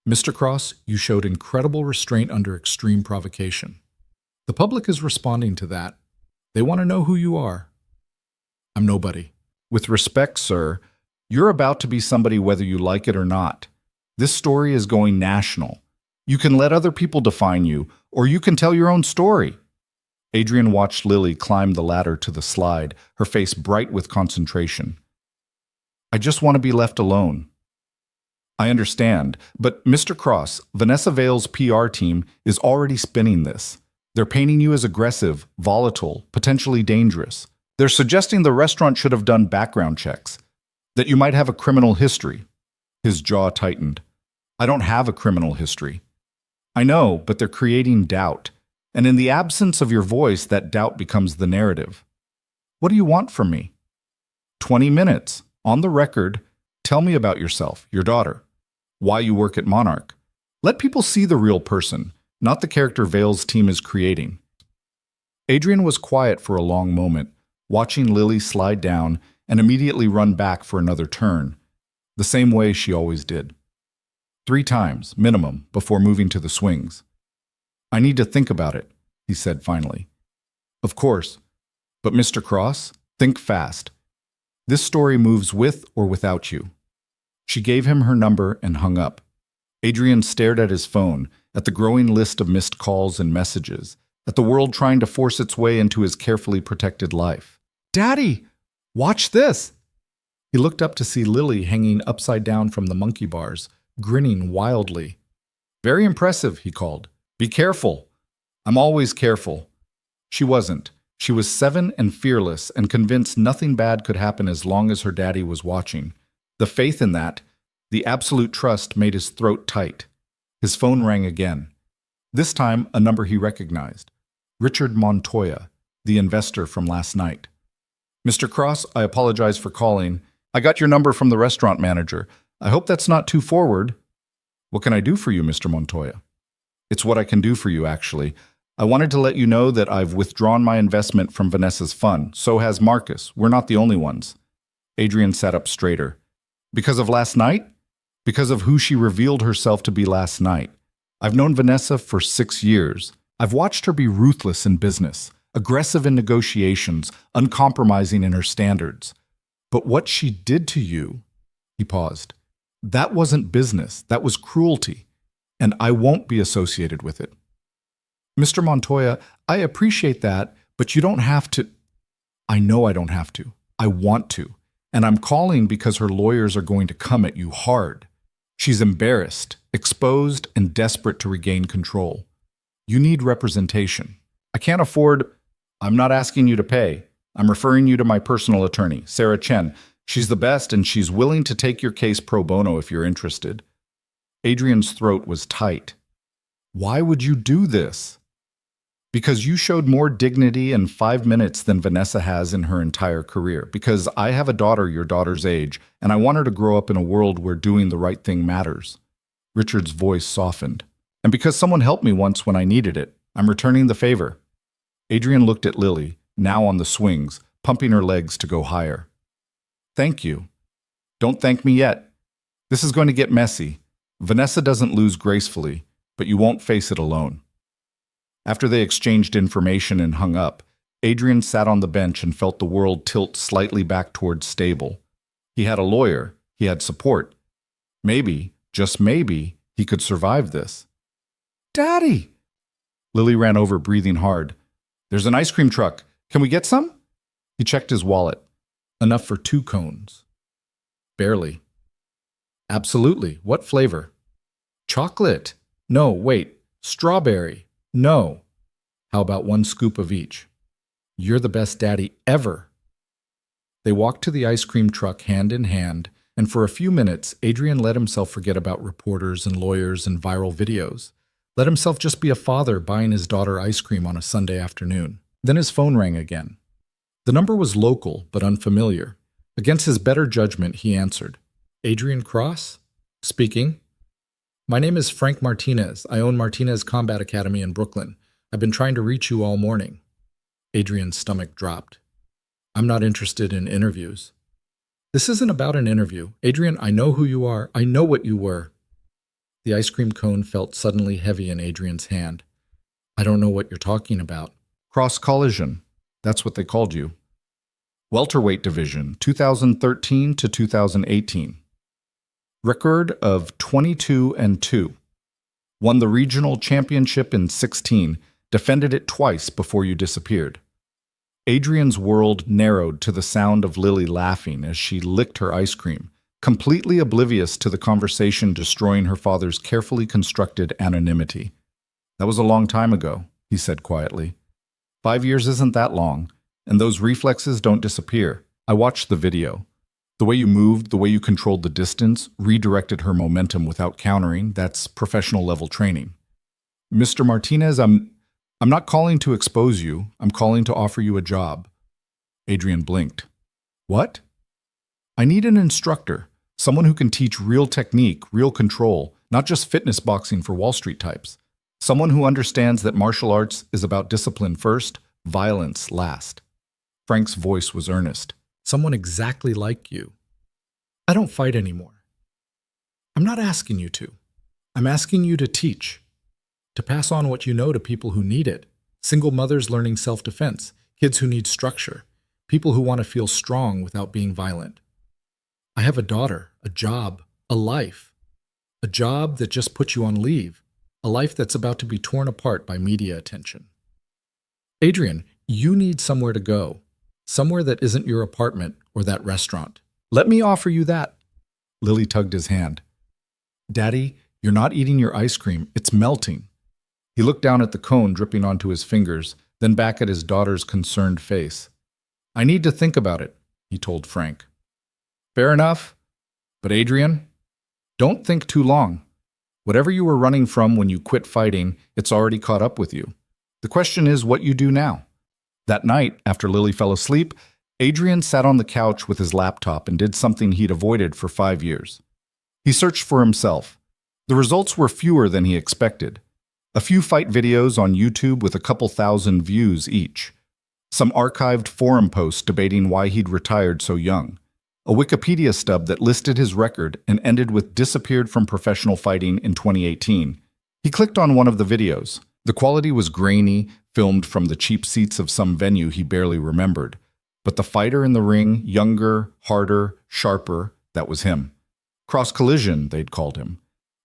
Mr. Cross, you showed incredible restraint under extreme provocation. The public is responding to that. They want to know who you are." "I'm nobody." "With respect, sir, you're about to be somebody whether you like it or not. This story is going national. You can let other people define you, or you can tell your own story." Adrian watched Lily climb the ladder to the slide, her face bright with concentration. "I just want to be left alone." "I understand, but Mr. Cross, Vanessa Vale's PR team is already spinning this. They're painting you as aggressive, volatile, potentially dangerous. They're suggesting the restaurant should have done background checks, that you might have a criminal history." His jaw tightened. "I don't have a criminal history." "I know, but they're creating doubt. And in the absence of your voice, that doubt becomes the narrative." "What do you want from me?" 20 minutes. On the record, tell me about yourself, your daughter, why you work at Monarch. Let people see the real person, not the character Vale's team is creating." Adrian was quiet for a long moment, watching Lily slide down and immediately run back for another turn, the same way she always did. 3 times, minimum, before moving to the swings. "I need to think about it," he said finally. "Of course. But Mr. Cross, think fast. This story moves with or without you." She gave him her number and hung up. Adrian stared at his phone, at the growing list of missed calls and messages, at the world trying to force its way into his carefully protected life. "Daddy, watch this!" He looked up to see Lily hanging upside down from the monkey bars, grinning wildly. "Very impressive," he called. "Be careful." "I'm always careful." She wasn't. She was 7 and fearless and convinced nothing bad could happen as long as her daddy was watching. The faith in that, the absolute trust, made his throat tight. His phone rang again. This time, a number he recognized. Richard Montoya, the investor from last night. "Mr. Cross, I apologize for calling. I got your number from the restaurant manager. I hope that's not too forward." "What can I do for you, Mr. Montoya?" "It's what I can do for you, actually. I wanted to let you know that I've withdrawn my investment from Vanessa's fund. So has Marcus. We're not the only ones." Adrian sat up straighter. "Because of last night? Because of who she revealed herself to be last night. I've known Vanessa for 6 years. I've watched her be ruthless in business, aggressive in negotiations, uncompromising in her standards. But what she did to you," he paused, "that wasn't business. That was cruelty. And I won't be associated with it." "Mr. Montoya, I appreciate that, but you don't have to." "I know I don't have to. I want to. And I'm calling because her lawyers are going to come at you hard. She's embarrassed, exposed and desperate to regain control. You need representation. I can't afford... I'm not asking you to pay. I'm referring you to my personal attorney, Sarah Chen. She's the best, and she's willing to take your case pro bono if you're interested. Adrian's throat was tight. Why would you do this? Because you showed more dignity in 5 minutes than Vanessa has in her entire career. Because I have a daughter your daughter's age, and I want her to grow up in a world where doing the right thing matters. Richard's voice softened. And because someone helped me once when I needed it, I'm returning the favor. Adrian looked at Lily, now on the swings, pumping her legs to go higher. Thank you. Don't thank me yet. This is going to get messy. Vanessa doesn't lose gracefully, but you won't face it alone. After they exchanged information and hung up, Adrian sat on the bench and felt the world tilt slightly back towards stable. He had a lawyer. He had support. Maybe, just maybe, he could survive this. Daddy! Lily ran over, breathing hard. There's an ice cream truck. Can we get some? He checked his wallet. Enough for 2 cones. Barely. Absolutely. What flavor? Chocolate. No, wait. Strawberry. No. How about 1 scoop of each? You're the best daddy ever. They walked to the ice cream truck hand in hand, and for a few minutes, Adrian let himself forget about reporters and lawyers and viral videos. Let himself just be a father buying his daughter ice cream on a Sunday afternoon. Then his phone rang again. The number was local, but unfamiliar. Against his better judgment, he answered. Adrian Cross? Speaking. My name is Frank Martinez. I own Martinez Combat Academy in Brooklyn. I've been trying to reach you all morning. Adrian's stomach dropped. I'm not interested in interviews. This isn't about an interview. Adrian, I know who you are. I know what you were. The ice cream cone felt suddenly heavy in Adrian's hand. I don't know what you're talking about. Cross collision. That's what they called you. Welterweight division, 2013 to 2018. Record of 22-2. Won the regional championship in 16, defended it twice before you disappeared. Adrian's world narrowed to the sound of Lily laughing as she licked her ice cream, completely oblivious to the conversation destroying her father's carefully constructed anonymity. That was a long time ago, he said quietly. 5 years isn't that long, and those reflexes don't disappear. I watched the video. The way you moved, the way you controlled the distance, redirected her momentum without countering, that's professional level training. Mr. Martinez, I'm not calling to expose you. I'm calling to offer you a job. Adrian blinked. What? I need an instructor, someone who can teach real technique, real control, not just fitness boxing for Wall Street types. Someone who understands that martial arts is about discipline first, violence last. Frank's voice was earnest. Someone exactly like you. I don't fight anymore. I'm not asking you to. I'm asking you to teach. To pass on what you know to people who need it. Single mothers learning self-defense, kids who need structure, people who want to feel strong without being violent. I have a daughter, a job, a life. A job that just puts you on leave. A life that's about to be torn apart by media attention. Adrian, you need somewhere to go. Somewhere that isn't your apartment or that restaurant. Let me offer you that. Lily tugged his hand. Daddy, you're not eating your ice cream. It's melting. He looked down at the cone dripping onto his fingers, then back at his daughter's concerned face. I need to think about it, he told Frank. Fair enough. But Adrian, don't think too long. Whatever you were running from when you quit fighting, it's already caught up with you. The question is what you do now. That night, after Lily fell asleep, Adrian sat on the couch with his laptop and did something he'd avoided for 5 years. He searched for himself. The results were fewer than he expected. A few fight videos on YouTube with a couple thousand views each. Some archived forum posts debating why he'd retired so young. A Wikipedia stub that listed his record and ended with disappeared from professional fighting in 2018. He clicked on one of the videos. The quality was grainy, filmed from the cheap seats of some venue he barely remembered. But the fighter in the ring, younger, harder, sharper, that was him. Cross collision, they'd called him.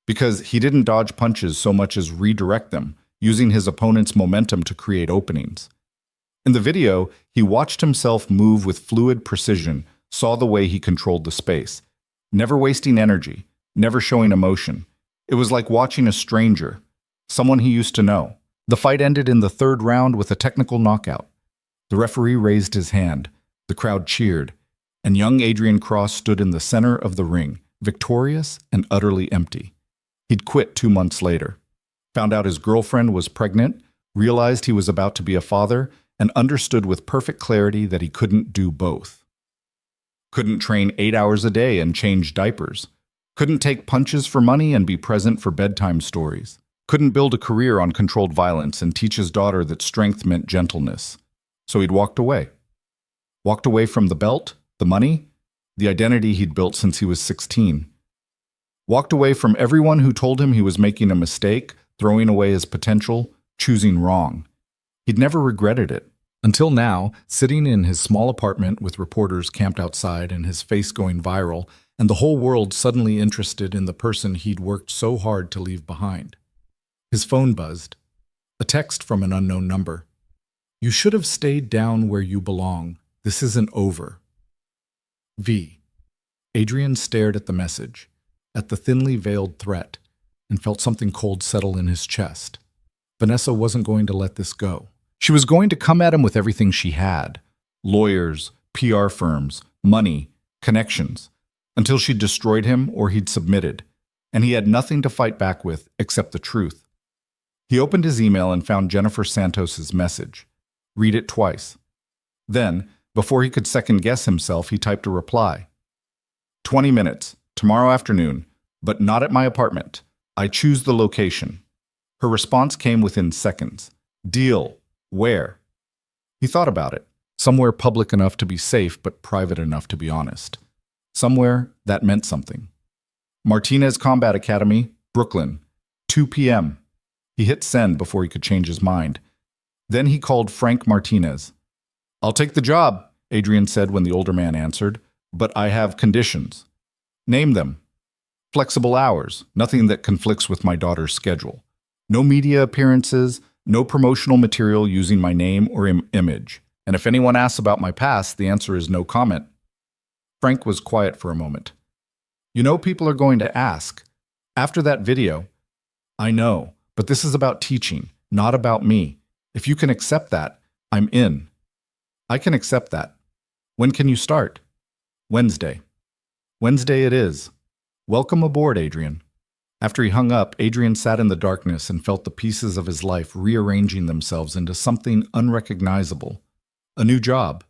Because he didn't dodge punches so much as redirect them, using his opponent's momentum to create openings. In the video, he watched himself move with fluid precision, saw the way he controlled the space. Never wasting energy, never showing emotion. It was like watching a stranger, someone he used to know. The fight ended in the third round with a technical knockout. The referee raised his hand, the crowd cheered, and young Adrian Cross stood in the center of the ring, victorious and utterly empty. He'd quit 2 months later, found out his girlfriend was pregnant, realized he was about to be a father, and understood with perfect clarity that he couldn't do both. Couldn't train 8 hours a day and change diapers. Couldn't take punches for money and be present for bedtime stories. Couldn't build a career on controlled violence and teach his daughter that strength meant gentleness. So he'd walked away. Walked away from the belt, the money, the identity he'd built since he was 16. Walked away from everyone who told him he was making a mistake, throwing away his potential, choosing wrong. He'd never regretted it. Until now, sitting in his small apartment with reporters camped outside and his face going viral, and the whole world suddenly interested in the person he'd worked so hard to leave behind. His phone buzzed. A text from an unknown number. "You should have stayed down where you belong. This isn't over." V. Adrian stared at the message, at the thinly veiled threat, and felt something cold settle in his chest. Vanessa wasn't going to let this go. She was going to come at him with everything she had. Lawyers, PR firms, money, connections, until she'd destroyed him or he'd submitted, and he had nothing to fight back with except the truth. He opened his email and found Jennifer Santos's message. Read it twice. Then, before he could second-guess himself, he typed a reply. 20 minutes, tomorrow afternoon, but not at my apartment. I choose the location. Her response came within seconds. Deal. Where? He thought about it. Somewhere public enough to be safe, but private enough to be honest. Somewhere that meant something. Martinez Combat Academy, Brooklyn, 2 p.m. He hit send before he could change his mind. Then he called Frank Martinez. "I'll take the job," Adrian said when the older man answered, "but I have conditions." "Name them." "Flexible hours, nothing that conflicts with my daughter's schedule. No media appearances, no promotional material using my name or image. And if anyone asks about my past, the answer is no comment." Frank was quiet for a moment. "You know people are going to ask. After that video." "I know, but this is about teaching, not about me. If you can accept that, I'm in." "I can accept that. When can you start?" "Wednesday." "Wednesday it is. Welcome aboard, Adrian." After he hung up, Adrian sat in the darkness and felt the pieces of his life rearranging themselves into something unrecognizable. A new job,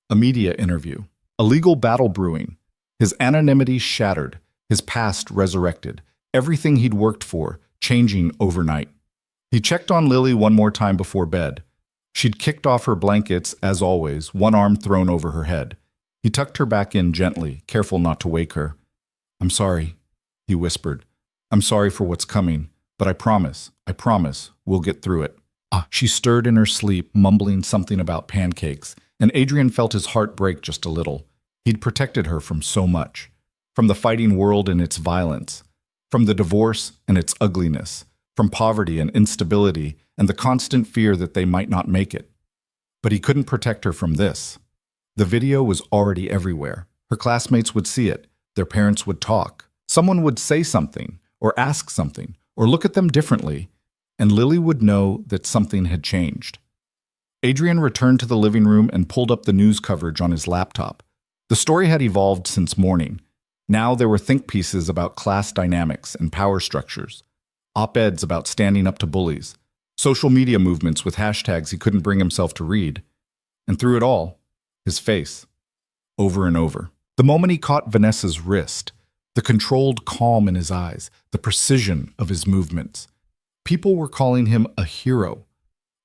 a media interview, a legal battle brewing, his anonymity shattered, his past resurrected, everything he'd worked for changing overnight. He checked on Lily one more time before bed. She'd kicked off her blankets, as always, one arm thrown over her head. He tucked her back in gently, careful not to wake her. "I'm sorry," he whispered. "I'm sorry for what's coming, but I promise, we'll get through it." She stirred in her sleep, mumbling something about pancakes, and Adrian felt his heart break just a little. He'd protected her from so much. From the fighting world and its violence. From the divorce and its ugliness. From poverty and instability and the constant fear that they might not make it. But he couldn't protect her from this. The video was already everywhere. Her classmates would see it. Their parents would talk. Someone would say something, or ask something, or look at them differently, and Lily would know that something had changed. Adrian returned to the living room and pulled up the news coverage on his laptop. The story had evolved since morning. Now there were think pieces about class dynamics and power structures, op-eds about standing up to bullies, social media movements with hashtags he couldn't bring himself to read, and through it all, his face, over and over. The moment he caught Vanessa's wrist, the controlled calm in his eyes, the precision of his movements. People were calling him a hero.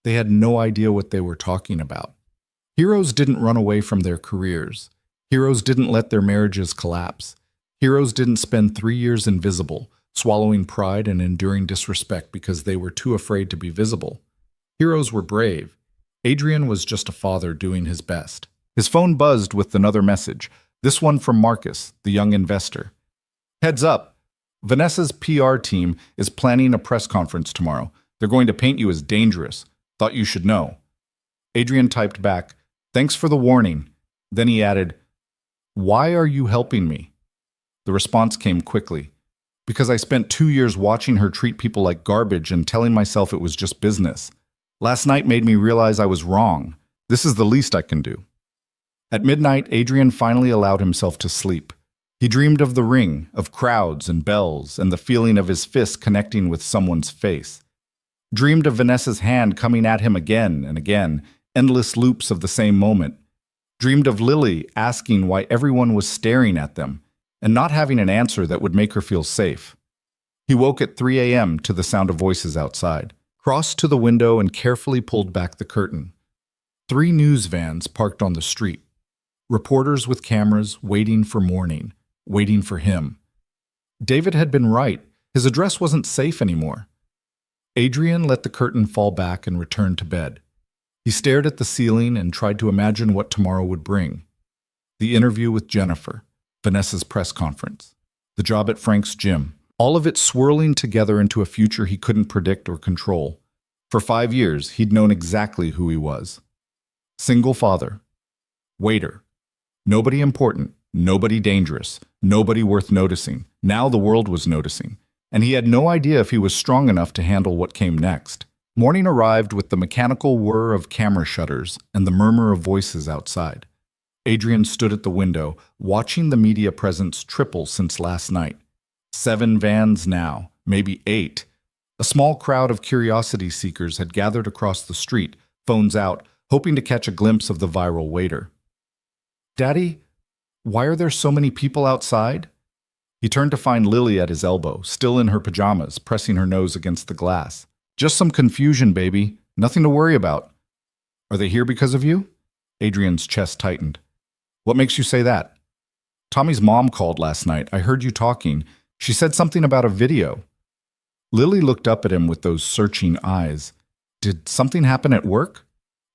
They had no idea what they were talking about. Heroes didn't run away from their careers. Heroes didn't let their marriages collapse. Heroes didn't spend 3 years invisible, swallowing pride and enduring disrespect because they were too afraid to be visible. Heroes were brave. Adrian was just a father doing his best. His phone buzzed with another message, this one from Marcus, the young investor. "Heads up, Vanessa's PR team is planning a press conference tomorrow. They're going to paint you as dangerous. Thought you should know." Adrian typed back, "Thanks for the warning." Then he added, "Why are you helping me?" The response came quickly. Because I spent 2 years watching her treat people like garbage and telling myself it was just business. Last night made me realize I was wrong. This is the least I can do. At midnight, Adrian finally allowed himself to sleep. He dreamed of the ring, of crowds and bells, and the feeling of his fist connecting with someone's face. Dreamed of Vanessa's hand coming at him again and again, endless loops of the same moment. Dreamed of Lily asking why everyone was staring at them, and not having an answer that would make her feel safe. He woke at 3 a.m. to the sound of voices outside, crossed to the window and carefully pulled back the curtain. 3 news vans parked on the street. Reporters with cameras waiting for morning, waiting for him. David had been right. His address wasn't safe anymore. Adrian let the curtain fall back and returned to bed. He stared at the ceiling and tried to imagine what tomorrow would bring. The interview with Jennifer, Vanessa's press conference, the job at Frank's gym, all of it swirling together into a future he couldn't predict or control. For 5 years, he'd known exactly who he was. Single father. Waiter. Nobody important, nobody dangerous, nobody worth noticing. Now the world was noticing, and he had no idea if he was strong enough to handle what came next. Morning arrived with the mechanical whir of camera shutters and the murmur of voices outside. Adrian stood at the window, watching the media presence triple since last night. 7 vans now, maybe 8. A small crowd of curiosity seekers had gathered across the street, phones out, hoping to catch a glimpse of the viral waiter. "Daddy, why are there so many people outside?" He turned to find Lily at his elbow, still in her pajamas, pressing her nose against the glass. "Just some confusion, baby. Nothing to worry about." "Are they here because of you?" Adrian's chest tightened. "What makes you say that?" "Tommy's mom called last night. I heard you talking. She said something about a video." Lily looked up at him with those searching eyes. "Did something happen at work?"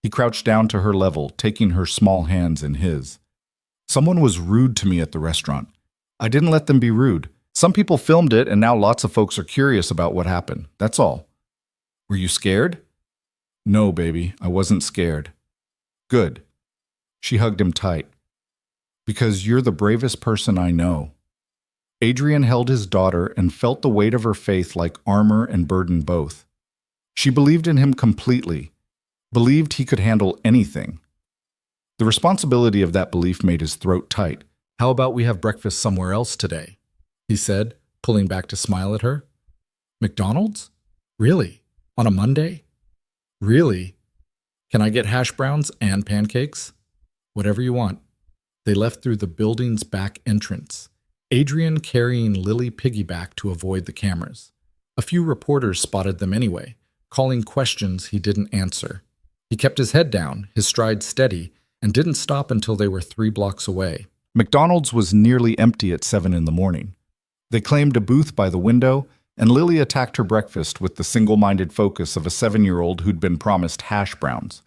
He crouched down to her level, taking her small hands in his. "Someone was rude to me at the restaurant. I didn't let them be rude. Some people filmed it, and now lots of folks are curious about what happened. That's all." "Were you scared?" "No, baby, I wasn't scared." "Good." She hugged him tight. "Because you're the bravest person I know." Adrian held his daughter and felt the weight of her faith like armor and burden both. She believed in him completely, believed he could handle anything. The responsibility of that belief made his throat tight. "How about we have breakfast somewhere else today?" he said, pulling back to smile at her. "McDonald's? Really? On a Monday? Really? Can I get hash browns and pancakes?" "Whatever you want." They left through the building's back entrance, Adrian carrying Lily piggyback to avoid the cameras. A few reporters spotted them anyway, calling questions he didn't answer. He kept his head down, his stride steady, and didn't stop until they were 3 blocks away. McDonald's was nearly empty at 7 in the morning. They claimed a booth by the window, and Lily attacked her breakfast with the single-minded focus of a 7-year-old who'd been promised hash browns.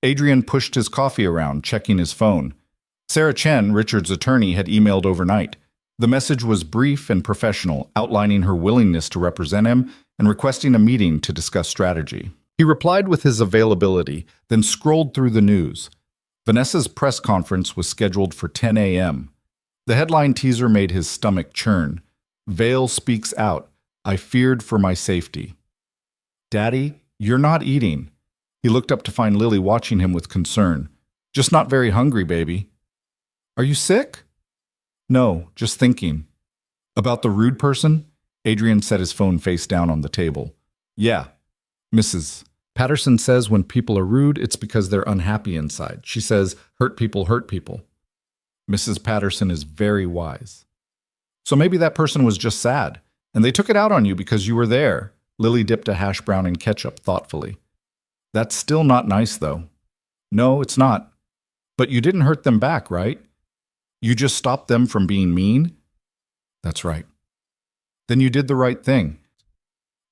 Adrian pushed his coffee around, checking his phone. Sarah Chen, Richard's attorney, had emailed overnight. The message was brief and professional, outlining her willingness to represent him and requesting a meeting to discuss strategy. He replied with his availability, then scrolled through the news. Vanessa's press conference was scheduled for 10 a.m. The headline teaser made his stomach churn. Vale speaks out. I feared for my safety. "Daddy, you're not eating." He looked up to find Lily watching him with concern. "Just not very hungry, baby." "Are you sick?" "No, just thinking." "About the rude person?" Adrian set his phone face down on the table. "Yeah. Mrs. Patterson says when people are rude, it's because they're unhappy inside. She says, hurt people hurt people." "Mrs. Patterson is very wise." "So maybe that person was just sad, and they took it out on you because you were there." Lily dipped a hash brown in ketchup thoughtfully. "That's still not nice, though." "No, it's not. But you didn't hurt them back, right? You just stopped them from being mean?" "That's right." "Then you did the right thing."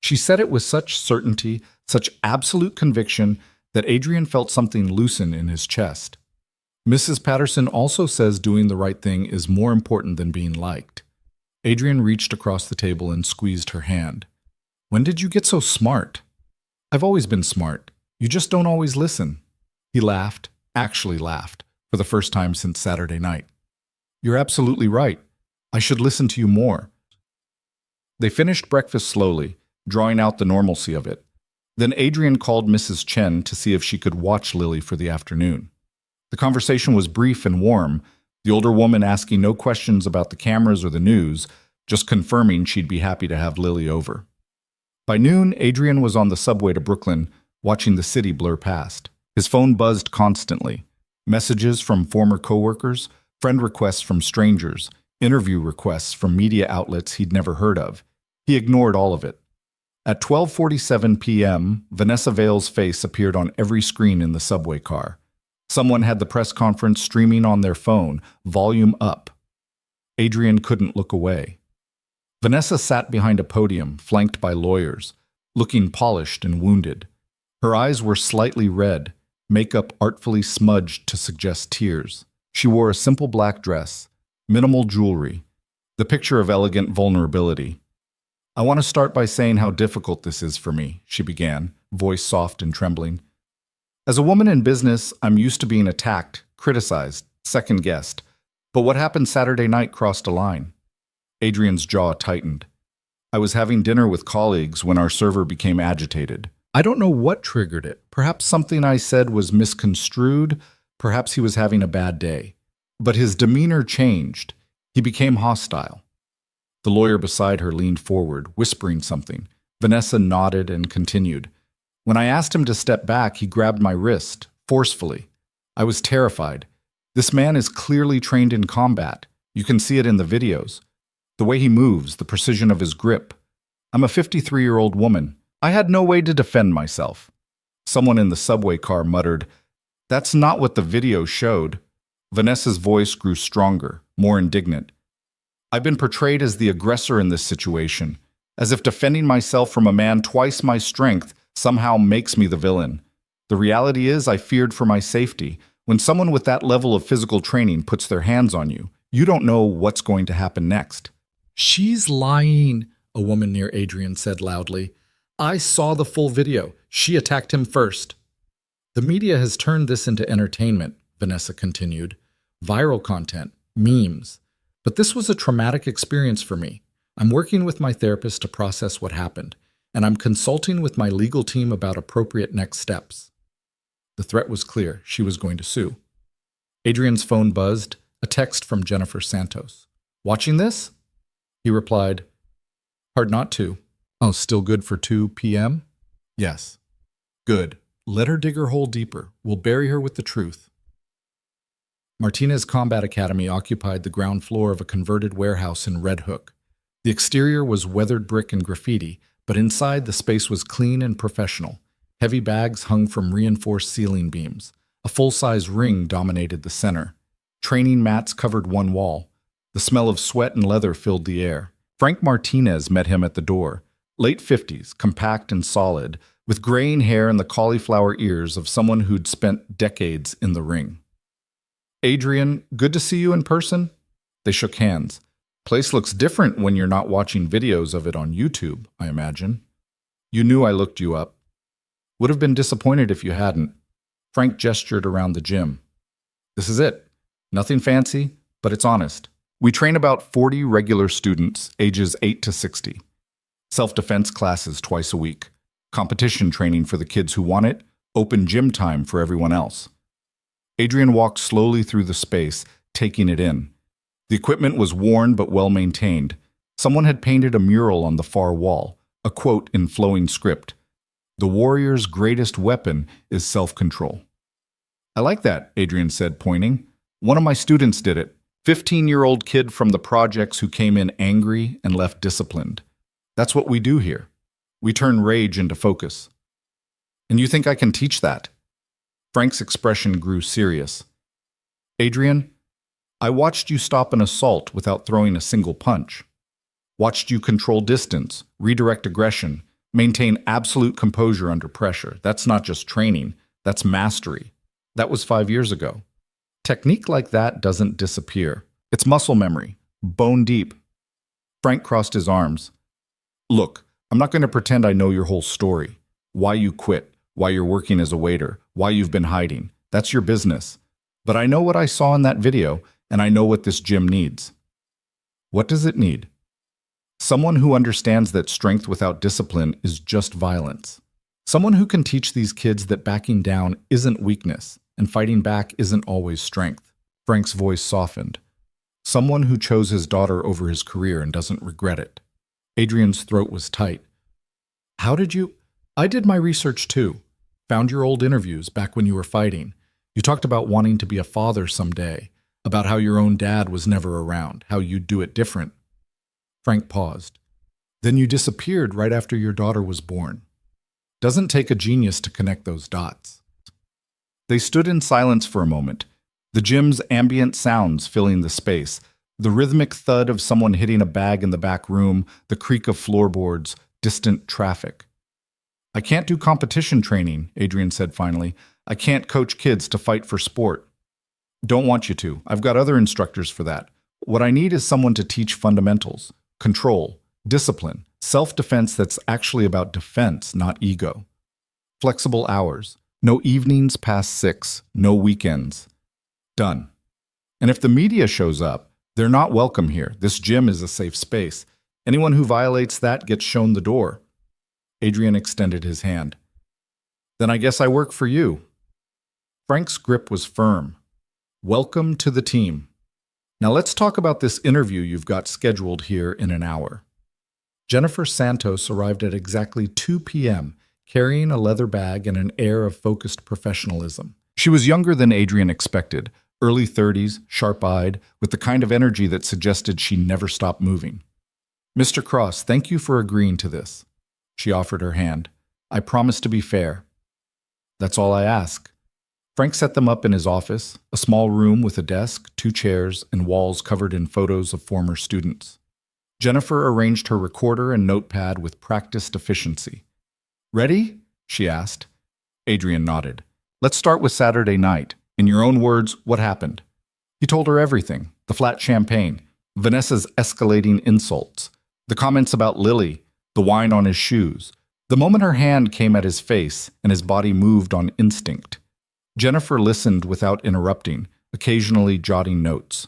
She said it with such certainty, such absolute conviction, that Adrian felt something loosen in his chest. "Mrs. Patterson also says doing the right thing is more important than being liked." Adrian reached across the table and squeezed her hand. "When did you get so smart?" "I've always been smart. You just don't always listen." He laughed, actually laughed, for the first time since Saturday night. "You're absolutely right. I should listen to you more." They finished breakfast slowly, drawing out the normalcy of it. Then Adrian called Mrs. Chen to see if she could watch Lily for the afternoon. The conversation was brief and warm, the older woman asking no questions about the cameras or the news, just confirming she'd be happy to have Lily over. By noon, Adrian was on the subway to Brooklyn, watching the city blur past. His phone buzzed constantly. Messages from former coworkers, friend requests from strangers, interview requests from media outlets he'd never heard of. He ignored all of it. At 12:47 p.m., Vanessa Vale's face appeared on every screen in the subway car. Someone had the press conference streaming on their phone, volume up. Adrian couldn't look away. Vanessa sat behind a podium, flanked by lawyers, looking polished and wounded. Her eyes were slightly red, makeup artfully smudged to suggest tears. She wore a simple black dress, minimal jewelry, the picture of elegant vulnerability. "I want to start by saying how difficult this is for me," she began, voice soft and trembling. "As a woman in business, I'm used to being attacked, criticized, second-guessed. But what happened Saturday night crossed a line." Adrian's jaw tightened. "I was having dinner with colleagues when our server became agitated. I don't know what triggered it. Perhaps something I said was misconstrued. Perhaps he was having a bad day. But his demeanor changed. He became hostile." The lawyer beside her leaned forward, whispering something. Vanessa nodded and continued. "When I asked him to step back, he grabbed my wrist, forcefully. I was terrified. This man is clearly trained in combat. You can see it in the videos. The way he moves, the precision of his grip. I'm a 53-year-old woman. I had no way to defend myself." Someone in the subway car muttered, "That's not what the video showed." Vanessa's voice grew stronger, more indignant. "I've been portrayed as the aggressor in this situation, as if defending myself from a man twice my strength somehow makes me the villain. The reality is I feared for my safety. When someone with that level of physical training puts their hands on you, you don't know what's going to happen next." "She's lying," a woman near Adrian said loudly. "I saw the full video. She attacked him first." "The media has turned this into entertainment," Vanessa continued. "Viral content, memes. But this was a traumatic experience for me. I'm working with my therapist to process what happened, and I'm consulting with my legal team about appropriate next steps." The threat was clear. She was going to sue. Adrian's phone buzzed, a text from Jennifer Santos. "Watching this?" He replied, "Hard not to." "Oh, still good for 2 p.m.? "Yes." "Good. Let her dig her hole deeper. We'll bury her with the truth." Martinez Combat Academy occupied the ground floor of a converted warehouse in Red Hook. The exterior was weathered brick and graffiti, but inside the space was clean and professional. Heavy bags hung from reinforced ceiling beams. A full-size ring dominated the center. Training mats covered one wall. The smell of sweat and leather filled the air. Frank Martinez met him at the door. Late 50s, compact and solid, with graying hair and the cauliflower ears of someone who'd spent decades in the ring. "Adrian, good to see you in person." They shook hands. "Place looks different when you're not watching videos of it on YouTube, I imagine." "You knew I looked you up." "Would have been disappointed if you hadn't." Frank gestured around the gym. "This is it. Nothing fancy, but it's honest. We train about 40 regular students, ages 8 to 60. Self-defense classes twice a week. Competition training for the kids who want it. Open gym time for everyone else." Adrian walked slowly through the space, taking it in. The equipment was worn but well-maintained. Someone had painted a mural on the far wall, a quote in flowing script. "The warrior's greatest weapon is self-control." "I like that," Adrian said, pointing. "One of my students did it. 15-year-old kid from the projects who came in angry and left disciplined. That's what we do here. We turn rage into focus." "And you think I can teach that?" Frank's expression grew serious. "Adrian, I watched you stop an assault without throwing a single punch. Watched you control distance, redirect aggression, maintain absolute composure under pressure. That's not just training, that's mastery. That was 5 years ago. Technique like that doesn't disappear. It's muscle memory, bone deep." Frank crossed his arms. "Look, I'm not going to pretend I know your whole story. Why you quit, why you're working as a waiter, why you've been hiding. That's your business. But I know what I saw in that video, and I know what this gym needs." "What does it need?" Someone who understands that strength without discipline is just violence. Someone who can teach these kids that backing down isn't weakness and fighting back isn't always strength. Frank's voice softened. Someone who chose his daughter over his career and doesn't regret it. Adrian's throat was tight. How did you? I did my research too. Found your old interviews back when you were fighting. You talked about wanting to be a father someday, about how your own dad was never around, how you'd do it different. Frank paused. Then you disappeared right after your daughter was born. Doesn't take a genius to connect those dots. They stood in silence for a moment, the gym's ambient sounds filling the space, the rhythmic thud of someone hitting a bag in the back room, the creak of floorboards, distant traffic. I can't do competition training, Adrian said finally. I can't coach kids to fight for sport. Don't want you to. I've got other instructors for that. What I need is someone to teach fundamentals, control, discipline, self-defense that's actually about defense, not ego. Flexible hours. No evenings past 6. No weekends. Done. And if the media shows up, they're not welcome here. This gym is a safe space. Anyone who violates that gets shown the door. Adrian extended his hand. Then I guess I work for you. Frank's grip was firm. Welcome to the team. Now let's talk about this interview you've got scheduled here in an hour. Jennifer Santos arrived at exactly 2 p.m., carrying a leather bag and an air of focused professionalism. She was younger than Adrian expected, early 30s, sharp-eyed, with the kind of energy that suggested she never stopped moving. Mr. Cross, thank you for agreeing to this. She offered her hand. I promise to be fair. That's all I ask. Frank set them up in his office, a small room with a desk, 2 chairs, and walls covered in photos of former students. Jennifer arranged her recorder and notepad with practiced efficiency. Ready? She asked. Adrian nodded. Let's start with Saturday night. In your own words, what happened? He told her everything. The flat champagne, Vanessa's escalating insults, the comments about Lily, the wine on his shoes. The moment her hand came at his face and his body moved on instinct. Jennifer listened without interrupting, occasionally jotting notes.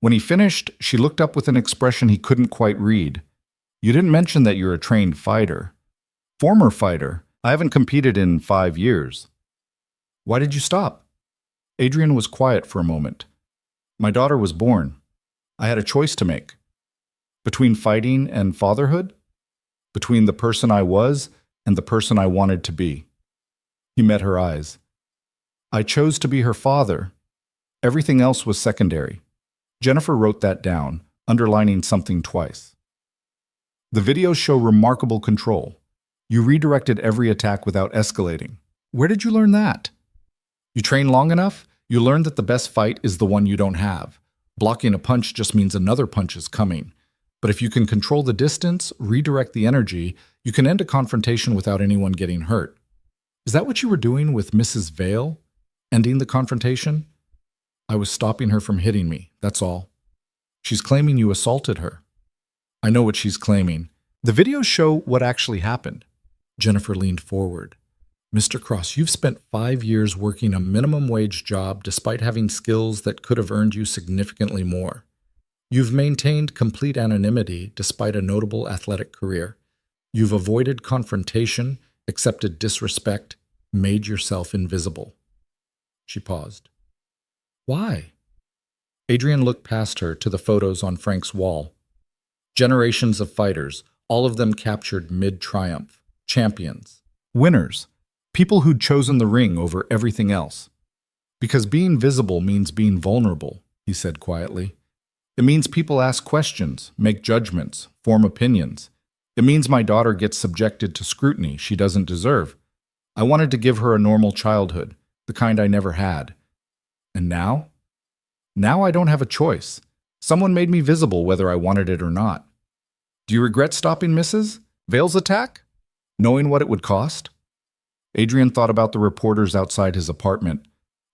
When he finished, she looked up with an expression he couldn't quite read. You didn't mention that you're a trained fighter. Former fighter. I haven't competed in 5 years. Why did you stop? Adrian was quiet for a moment. My daughter was born. I had a choice to make. Between fighting and fatherhood? Between the person I was and the person I wanted to be. He met her eyes. I chose to be her father. Everything else was secondary. Jennifer wrote that down, underlining something twice. The videos show remarkable control. You redirected every attack without escalating. Where did you learn that? You train long enough, you learn that the best fight is the one you don't have. Blocking a punch just means another punch is coming. But if you can control the distance, redirect the energy, you can end a confrontation without anyone getting hurt. Is that what you were doing with Mrs. Vale? Ending the confrontation? I was stopping her from hitting me, that's all. She's claiming you assaulted her. I know what she's claiming. The videos show what actually happened. Jennifer leaned forward. Mr. Cross, you've spent 5 years working a minimum wage job despite having skills that could have earned you significantly more. You've maintained complete anonymity despite a notable athletic career. You've avoided confrontation, accepted disrespect, made yourself invisible. She paused. Why? Adrian looked past her to the photos on Frank's wall. Generations of fighters, all of them captured mid-triumph. Champions. Winners. People who'd chosen the ring over everything else. Because being visible means being vulnerable, he said quietly. It means people ask questions, make judgments, form opinions. It means my daughter gets subjected to scrutiny she doesn't deserve. I wanted to give her a normal childhood, the kind I never had. And now? Now I don't have a choice. Someone made me visible whether I wanted it or not. Do you regret stopping Mrs. Vale's attack? Knowing what it would cost? Adrian thought about the reporters outside his apartment,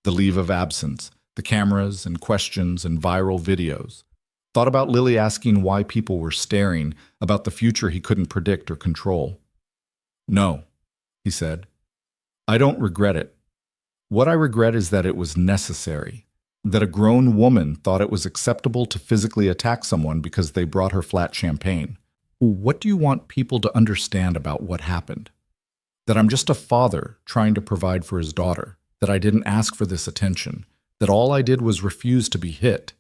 the leave of absence, the cameras and questions and viral videos. Thought about Lily asking why people were staring, about the future he couldn't predict or control. No, he said. I don't regret it. What I regret is that it was necessary, that a grown woman thought it was acceptable to physically attack someone because they brought her flat champagne. What do you want people to understand about what happened? That I'm just a father trying to provide for his daughter, that I didn't ask for this attention, that all I did was refuse to be hit.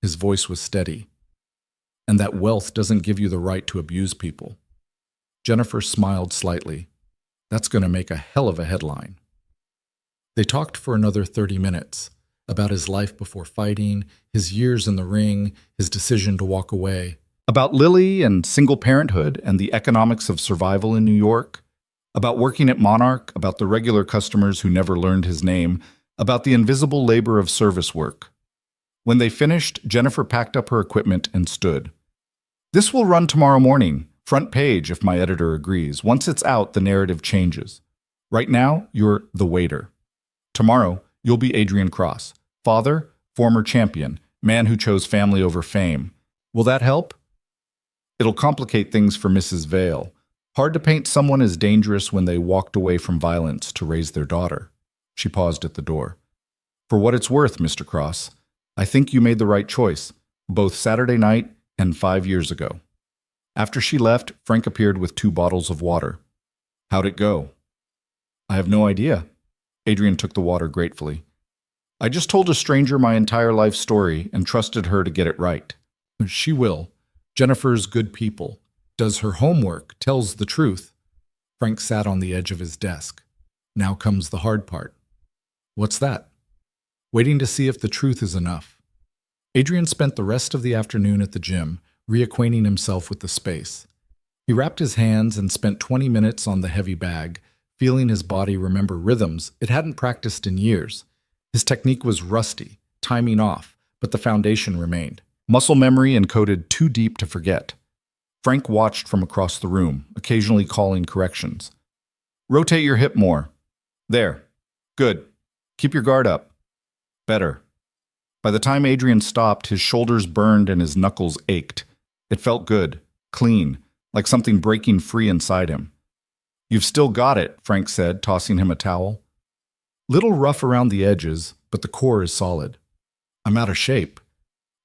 His voice was steady. And that wealth doesn't give you the right to abuse people. Jennifer smiled slightly. That's going to make a hell of a headline. They talked for another 30 minutes about his life before fighting, his years in the ring, his decision to walk away, about Lily and single parenthood and the economics of survival in New York, about working at Monarch, about the regular customers who never learned his name, about the invisible labor of service work. When they finished, Jennifer packed up her equipment and stood. This will run tomorrow morning, front page if my editor agrees. Once it's out, the narrative changes. Right now, you're the waiter. Tomorrow, you'll be Adrian Cross, father, former champion, man who chose family over fame. Will that help? It'll complicate things for Mrs. Vale. Hard to paint someone as dangerous when they walked away from violence to raise their daughter. She paused at the door. For what it's worth, Mr. Cross, I think you made the right choice, both Saturday night and 5 years ago. After she left, Frank appeared with 2 bottles of water. How'd it go? I have no idea. Adrian took the water gratefully. I just told a stranger my entire life story and trusted her to get it right. She will. Jennifer's good people. Does her homework, tells the truth. Frank sat on the edge of his desk. Now comes the hard part. What's that? Waiting to see if the truth is enough. Adrian spent the rest of the afternoon at the gym, reacquainting himself with the space. He wrapped his hands and spent 20 minutes on the heavy bag, feeling his body remember rhythms it hadn't practiced in years. His technique was rusty, timing off, but the foundation remained. Muscle memory encoded too deep to forget. Frank watched from across the room, occasionally calling corrections. Rotate your hip more. There. Good. Keep your guard up. Better. By the time Adrian stopped, his shoulders burned and his knuckles ached. It felt good, clean, like something breaking free inside him. You've still got it, Frank said, tossing him a towel. Little rough around the edges, but the core is solid. I'm out of shape.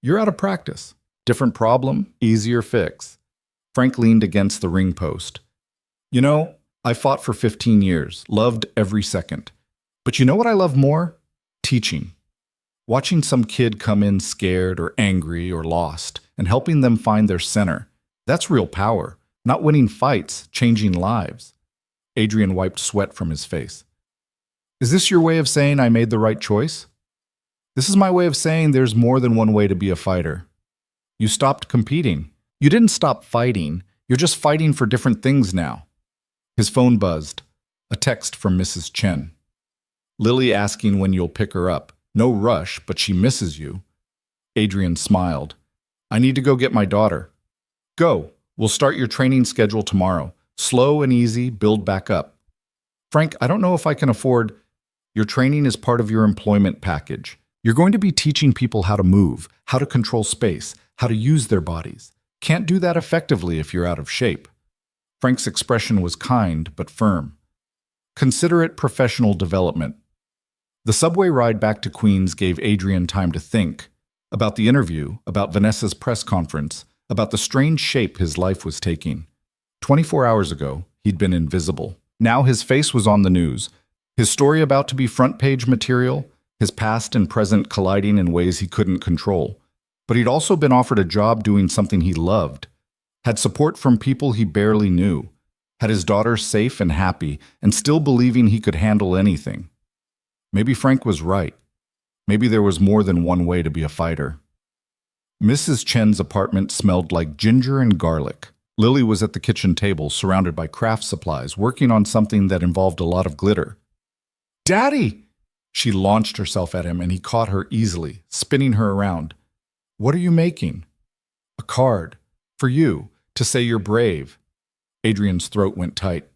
You're out of practice. Different problem, easier fix. Frank leaned against the ring post. You know, I fought for 15 years, loved every second. But you know what I love more? Teaching. Watching some kid come in scared or angry or lost and helping them find their center. That's real power, not winning fights, changing lives. Adrian wiped sweat from his face. Is this your way of saying I made the right choice? This is my way of saying there's more than one way to be a fighter. You stopped competing. You didn't stop fighting. You're just fighting for different things now. His phone buzzed. A text from Mrs. Chen. Lily asking when you'll pick her up. No rush, but she misses you. Adrian smiled. I need to go get my daughter. Go. We'll start your training schedule tomorrow. Slow and easy, build back up. Frank, I don't know if I can afford... Your training is part of your employment package. You're going to be teaching people how to move, how to control space, how to use their bodies. Can't do that effectively if you're out of shape. Frank's expression was kind but firm. Consider it professional development. The subway ride back to Queens gave Adrian time to think about the interview, about Vanessa's press conference, about the strange shape his life was taking. 24 hours ago, he'd been invisible. Now his face was on the news. His story about to be front-page material, his past and present colliding in ways he couldn't control. But he'd also been offered a job doing something he loved, had support from people he barely knew, had his daughter safe and happy, and still believing he could handle anything. Maybe Frank was right. Maybe there was more than one way to be a fighter. Mrs. Chen's apartment smelled like ginger and garlic. Lily was at the kitchen table, surrounded by craft supplies, working on something that involved a lot of glitter. Daddy! She launched herself at him, and he caught her easily, spinning her around. What are you making? A card. For you, to say you're brave. Adrian's throat went tight.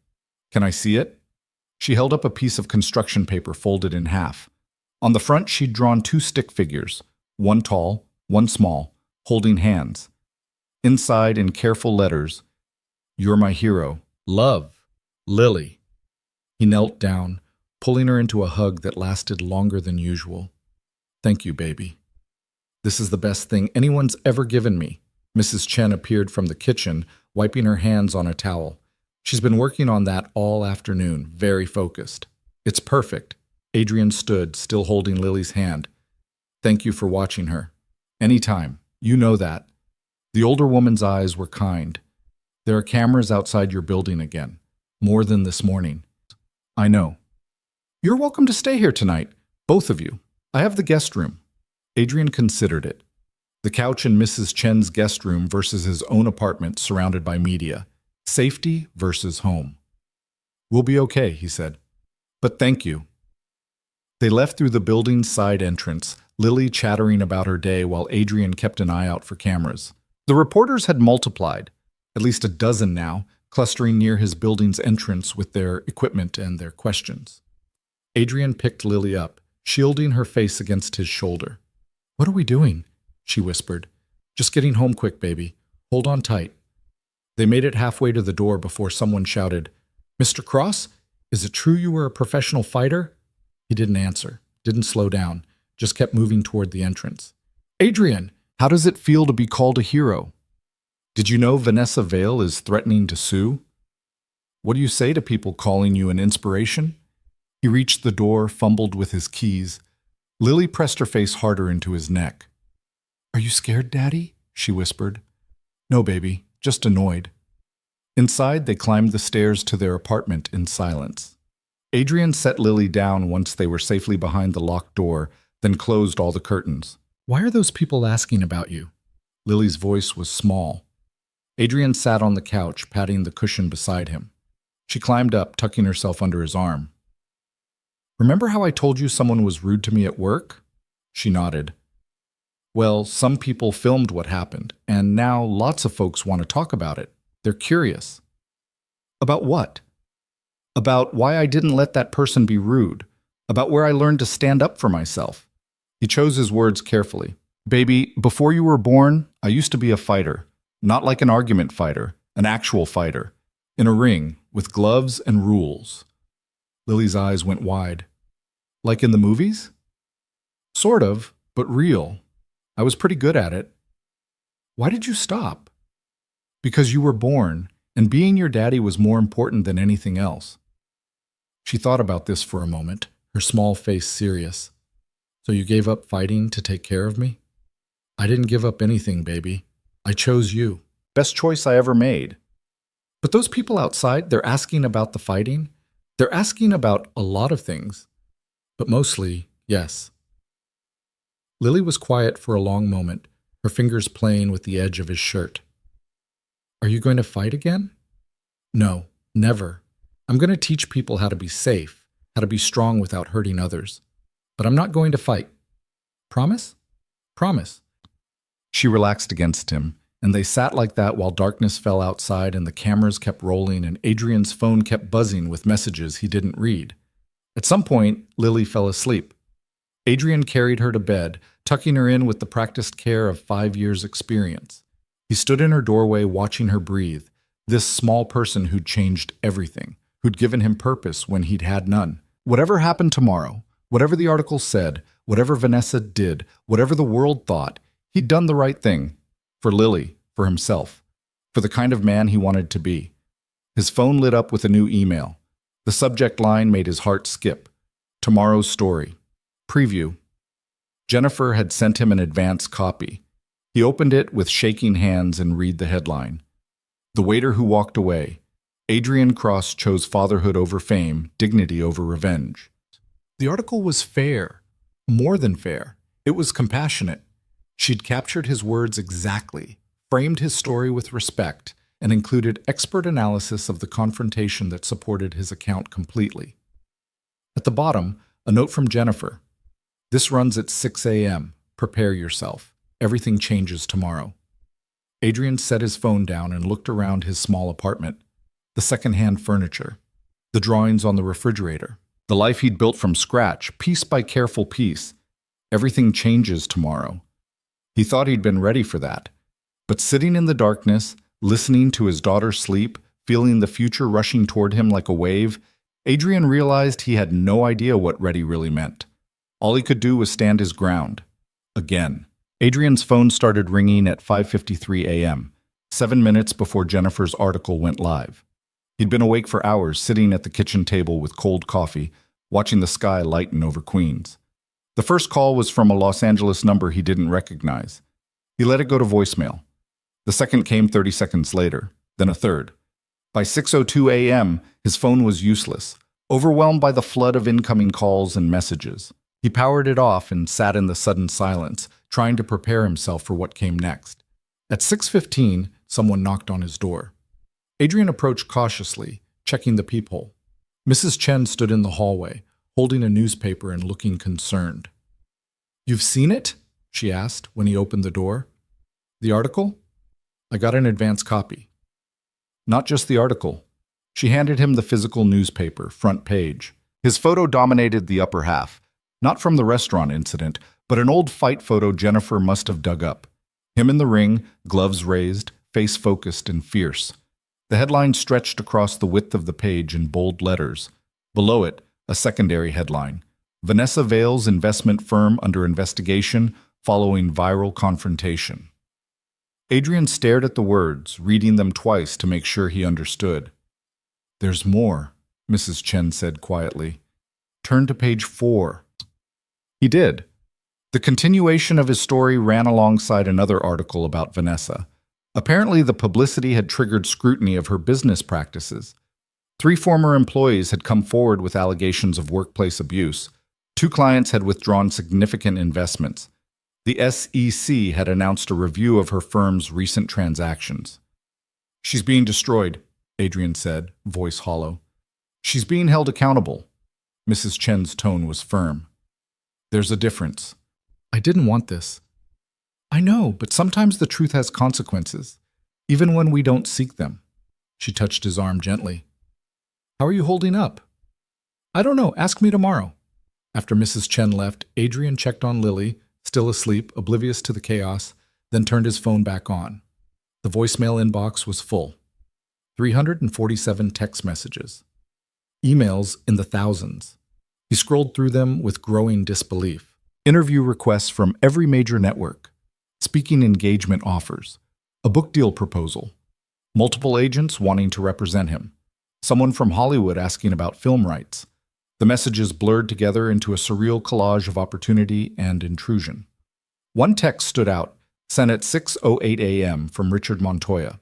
Can I see it? She held up a piece of construction paper folded in half. On the front, she'd drawn 2 stick figures, one tall, one small, holding hands. Inside, in careful letters, You're my hero. Love. Lily. He knelt down, pulling her into a hug that lasted longer than usual. Thank you, baby. This is the best thing anyone's ever given me. Mrs. Chen appeared from the kitchen, wiping her hands on a towel. She's been working on that all afternoon, very focused. It's perfect. Adrian stood, still holding Lily's hand. Thank you for watching her. Anytime. You know that. The older woman's eyes were kind. There are cameras outside your building again. More than this morning. I know. You're welcome to stay here tonight. Both of you. I have the guest room. Adrian considered it. The couch in Mrs. Chen's guest room versus his own apartment surrounded by media. Safety versus home. We'll be okay, he said. But thank you. They left through the building's side entrance, Lily chattering about her day while Adrian kept an eye out for cameras. The reporters had multiplied, at least a dozen now, clustering near his building's entrance with their equipment and their questions. Adrian picked Lily up, shielding her face against his shoulder. What are we doing? She whispered. Just getting home quick, baby. Hold on tight. They made it halfway to the door before someone shouted, Mr. Cross, is it true you were a professional fighter? He didn't answer, didn't slow down, just kept moving toward the entrance. Adrian, how does it feel to be called a hero? Did you know Vanessa Vale is threatening to sue? What do you say to people calling you an inspiration? He reached the door, fumbled with his keys. Lily pressed her face harder into his neck. Are you scared, Daddy? She whispered. No, baby, just annoyed. Inside, they climbed the stairs to their apartment in silence. Adrian set Lily down once they were safely behind the locked door, then closed all the curtains. Why are those people asking about you? Lily's voice was small. Adrian sat on the couch, patting the cushion beside him. She climbed up, tucking herself under his arm. Remember how I told you someone was rude to me at work? She nodded. Well, some people filmed what happened, and now lots of folks want to talk about it. They're curious. About what? About why I didn't let that person be rude. About where I learned to stand up for myself. He chose his words carefully. Baby, before you were born, I used to be a fighter. Not like an argument fighter, an actual fighter. In a ring, with gloves and rules. Lily's eyes went wide. Like in the movies? Sort of, but real. I was pretty good at it. Why did you stop? Because you were born, and being your daddy was more important than anything else. She thought about this for a moment, her small face serious. So you gave up fighting to take care of me? I didn't give up anything, baby. I chose you. Best choice I ever made. But those people outside, they're asking about the fighting. They're asking about a lot of things. But mostly, yes. Lily was quiet for a long moment, her fingers playing with the edge of his shirt. Are you going to fight again? No, never. I'm going to teach people how to be safe, how to be strong without hurting others. But I'm not going to fight. Promise? Promise. She relaxed against him, and they sat like that while darkness fell outside and the cameras kept rolling and Adrian's phone kept buzzing with messages he didn't read. At some point, Lily fell asleep. Adrian carried her to bed, tucking her in with the practiced care of 5 years' experience. He stood in her doorway watching her breathe, this small person who'd changed everything, who'd given him purpose when he'd had none. Whatever happened tomorrow, whatever the article said, whatever Vanessa did, whatever the world thought, he'd done the right thing. For Lily, for himself, for the kind of man he wanted to be. His phone lit up with a new email. The subject line made his heart skip. Tomorrow's story. Preview. Jennifer had sent him an advance copy. He opened it with shaking hands and read the headline. The waiter who walked away. Adrian Cross chose fatherhood over fame, dignity over revenge. The article was fair. More than fair. It was compassionate. She'd captured his words exactly, framed his story with respect, and included expert analysis of the confrontation that supported his account completely. At the bottom, a note from Jennifer. This runs at 6 a.m. Prepare yourself. Everything changes tomorrow. Adrian set his phone down and looked around his small apartment. The second-hand furniture. The drawings on the refrigerator. The life he'd built from scratch, piece by careful piece. Everything changes tomorrow. He thought he'd been ready for that. But sitting in the darkness, listening to his daughter sleep, feeling the future rushing toward him like a wave, Adrian realized he had no idea what ready really meant. All he could do was stand his ground. Again. Adrian's phone started ringing at 5:53 a.m. 7 minutes before Jennifer's article went live. He'd been awake for hours, sitting at the kitchen table with cold coffee, watching the sky lighten over Queens. The first call was from a Los Angeles number he didn't recognize. He let it go to voicemail. The second came 30 seconds later, then a third. By 6:02 a.m., his phone was useless, overwhelmed by the flood of incoming calls and messages. He powered it off and sat in the sudden silence, trying to prepare himself for what came next. At 6:15, someone knocked on his door. Adrian approached cautiously, checking the peephole. Mrs. Chen stood in the hallway, holding a newspaper and looking concerned. "You've seen it?" she asked when he opened the door. "The article?" "I got an advance copy." Not just the article. She handed him the physical newspaper, front page. His photo dominated the upper half, not from the restaurant incident, but an old fight photo Jennifer must have dug up. Him in the ring, gloves raised, face focused and fierce. The headline stretched across the width of the page in bold letters. Below it, a secondary headline: Vanessa Vale's investment firm under investigation following viral confrontation. Adrian stared at the words, reading them twice to make sure he understood. "There's more," Mrs. Chen said quietly. "Turn to page 4. He did. The continuation of his story ran alongside another article about Vanessa. Apparently, the publicity had triggered scrutiny of her business practices. 3 former employees had come forward with allegations of workplace abuse. 2 clients had withdrawn significant investments. The SEC had announced a review of her firm's recent transactions. "She's being destroyed," Adrian said, voice hollow. "She's being held accountable." Mrs. Chen's tone was firm. "There's a difference." "I didn't want this." "I know, but sometimes the truth has consequences, even when we don't seek them." She touched his arm gently. "How are you holding up?" "I don't know. Ask me tomorrow." After Mrs. Chen left, Adrian checked on Lily, still asleep, oblivious to the chaos, then turned his phone back on. The voicemail inbox was full. 347 text messages. Emails in the thousands. He scrolled through them with growing disbelief. Interview requests from every major network. Speaking engagement offers. A book deal proposal. Multiple agents wanting to represent him. Someone from Hollywood asking about film rights. The messages blurred together into a surreal collage of opportunity and intrusion. One text stood out, sent at 6:08 a.m. from Richard Montoya.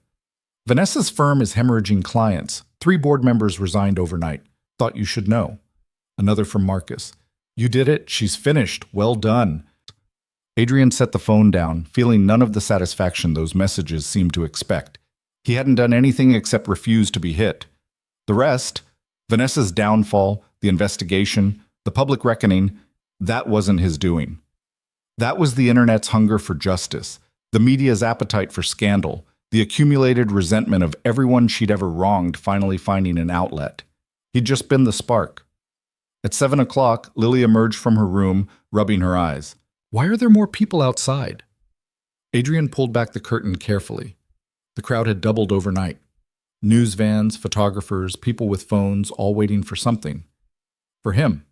"Vanessa's firm is hemorrhaging clients. 3 board members resigned overnight. Thought you should know." Another from Marcus. "You did it. She's finished. Well done." Adrian set the phone down, feeling none of the satisfaction those messages seemed to expect. He hadn't done anything except refuse to be hit. The rest, Vanessa's downfall, the investigation, the public reckoning, that wasn't his doing. That was the internet's hunger for justice, the media's appetite for scandal, the accumulated resentment of everyone she'd ever wronged finally finding an outlet. He'd just been the spark. At 7 o'clock, Lily emerged from her room, rubbing her eyes. "Why are there more people outside?" Adrian pulled back the curtain carefully. The crowd had doubled overnight. News vans, photographers, people with phones, all waiting for something. For him.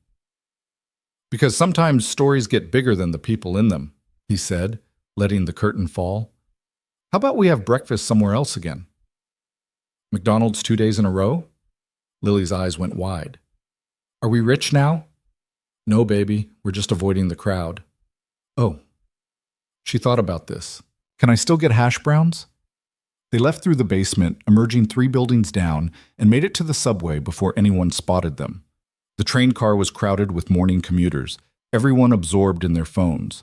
"Because sometimes stories get bigger than the people in them," he said, letting the curtain fall. "How about we have breakfast somewhere else again?" "McDonald's 2 days in a row?" Lily's eyes went wide. "Are we rich now?" "No, baby. We're just avoiding the crowd." "Oh." She thought about this. "Can I still get hash browns?" They left through the basement, emerging 3 buildings down, and made it to the subway before anyone spotted them. The train car was crowded with morning commuters, everyone absorbed in their phones.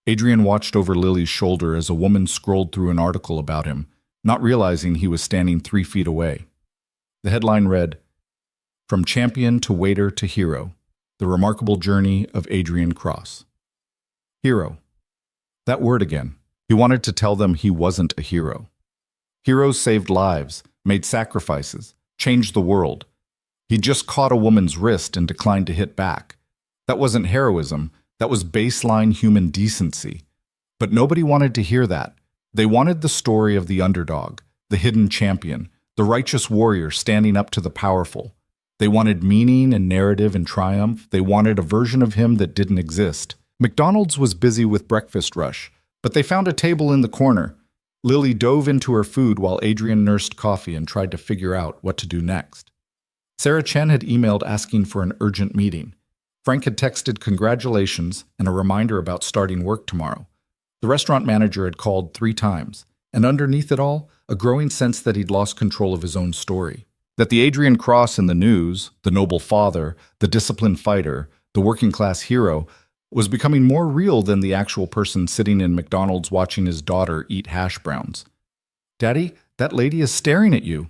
Adrian watched over Lily's shoulder as a woman scrolled through an article about him, not realizing he was standing 3 feet away. The headline read, "From Champion to Waiter to Hero, the Remarkable Journey of Adrian Cross." Hero. That word again. He wanted to tell them he wasn't a hero. Heroes saved lives, made sacrifices, changed the world. He just caught a woman's wrist and declined to hit back. That wasn't heroism, that was baseline human decency. But nobody wanted to hear that. They wanted the story of the underdog, the hidden champion, the righteous warrior standing up to the powerful. They wanted meaning and narrative and triumph. They wanted a version of him that didn't exist. McDonald's was busy with breakfast rush, but they found a table in the corner. Lily dove into her food while Adrian nursed coffee and tried to figure out what to do next. Sarah Chen had emailed asking for an urgent meeting. Frank had texted congratulations and a reminder about starting work tomorrow. The restaurant manager had called 3 times, and underneath it all, a growing sense that he'd lost control of his own story. That the Adrian Cross in the news, the noble father, the disciplined fighter, the working-class hero, was becoming more real than the actual person sitting in McDonald's watching his daughter eat hash browns. "Daddy, that lady is staring at you."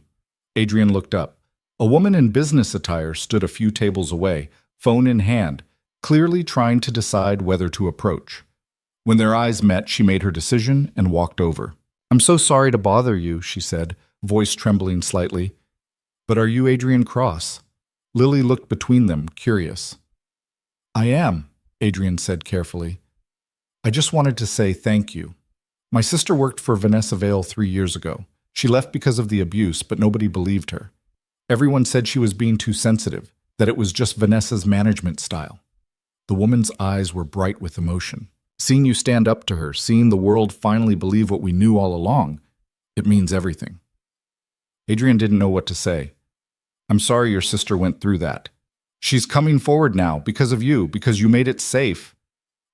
Adrian looked up. A woman in business attire stood a few tables away, phone in hand, clearly trying to decide whether to approach. When their eyes met, she made her decision and walked over. "I'm so sorry to bother you," she said, voice trembling slightly. "But are you Adrian Cross?" Lily looked between them, curious. "I am," Adrian said carefully. "I just wanted to say thank you. My sister worked for Vanessa Vale 3 years ago. She left because of the abuse, but nobody believed her. Everyone said she was being too sensitive, that it was just Vanessa's management style." The woman's eyes were bright with emotion. "Seeing you stand up to her, seeing the world finally believe what we knew all along, it means everything." Adrian didn't know what to say. "I'm sorry your sister went through that. She's coming forward now because of you, because you made it safe."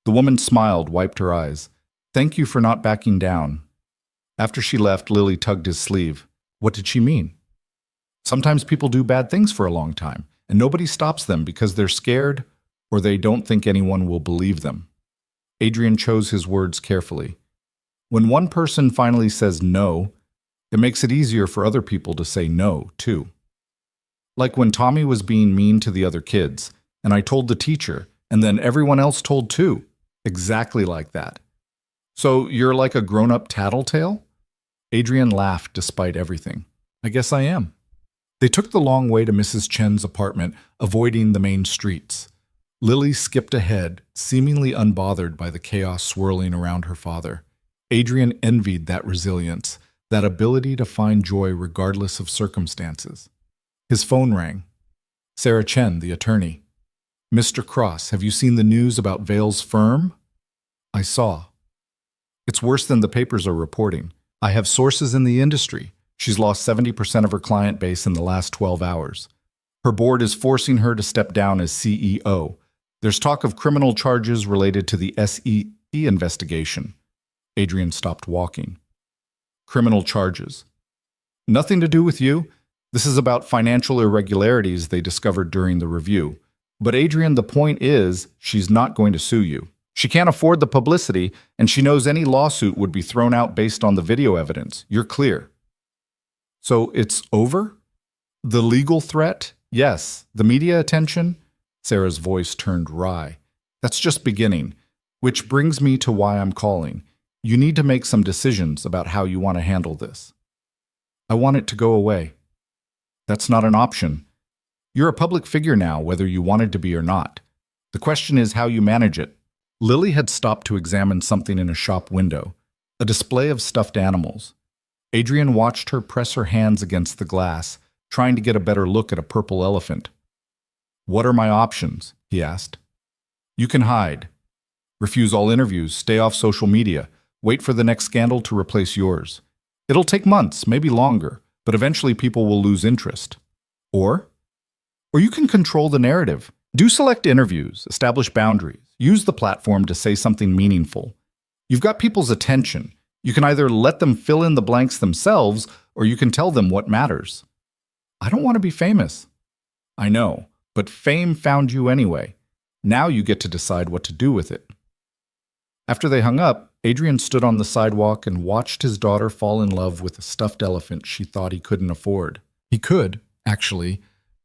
The woman smiled, wiped her eyes. "Thank you for not backing down." After she left, Lily tugged his sleeve. What did she mean? Sometimes people do bad things for a long time, and nobody stops them because they're scared or they don't think anyone will believe them. Adrian chose his words carefully. When one person finally says no, it makes it easier for other people to say no, too. Like when Tommy was being mean to the other kids, and I told the teacher, and then everyone else told too. Exactly like that. "So you're like a grown-up tattletale?" Adrian laughed despite everything. "I guess I am." They took the long way to Mrs. Chen's apartment, avoiding the main streets. Lily skipped ahead, seemingly unbothered by the chaos swirling around her father. Adrian envied that resilience, that ability to find joy regardless of circumstances. His phone rang. Sarah Chen, the attorney. "Mr. Cross, have you seen the news about Vale's firm?" "I saw." "It's worse than the papers are reporting. I have sources in the industry. She's lost 70% of her client base in the last 12 hours. Her board is forcing her to step down as CEO. There's talk of criminal charges related to the SEC investigation." Adrian stopped walking. "Criminal charges. Nothing to do with you. This is about financial irregularities they discovered during the review. But Adrian, the point is, she's not going to sue you. She can't afford the publicity, and she knows any lawsuit would be thrown out based on the video evidence. You're clear." "So it's over? The legal threat? Yes. The media attention?" Sarah's voice turned wry. "That's just beginning. Which brings me to why I'm calling. You need to make some decisions about how you want to handle this." "I want it to go away." "That's not an option. You're a public figure now, whether you wanted to be or not. The question is how you manage it." Lily had stopped to examine something in a shop window, a display of stuffed animals. Adrian watched her press her hands against the glass, trying to get a better look at a purple elephant. "What are my options?" he asked. "You can hide. Refuse all interviews, stay off social media, wait for the next scandal to replace yours. It'll take months, maybe longer, but eventually people will lose interest. Or you can control the narrative. Do select interviews, establish boundaries, use the platform to say something meaningful. You've got people's attention. You can either let them fill in the blanks themselves, or you can tell them what matters." "I don't want to be famous." "I know, but fame found you anyway. Now you get to decide what to do with it." After they hung up, Adrian stood on the sidewalk and watched his daughter fall in love with a stuffed elephant she thought he couldn't afford. He could, actually.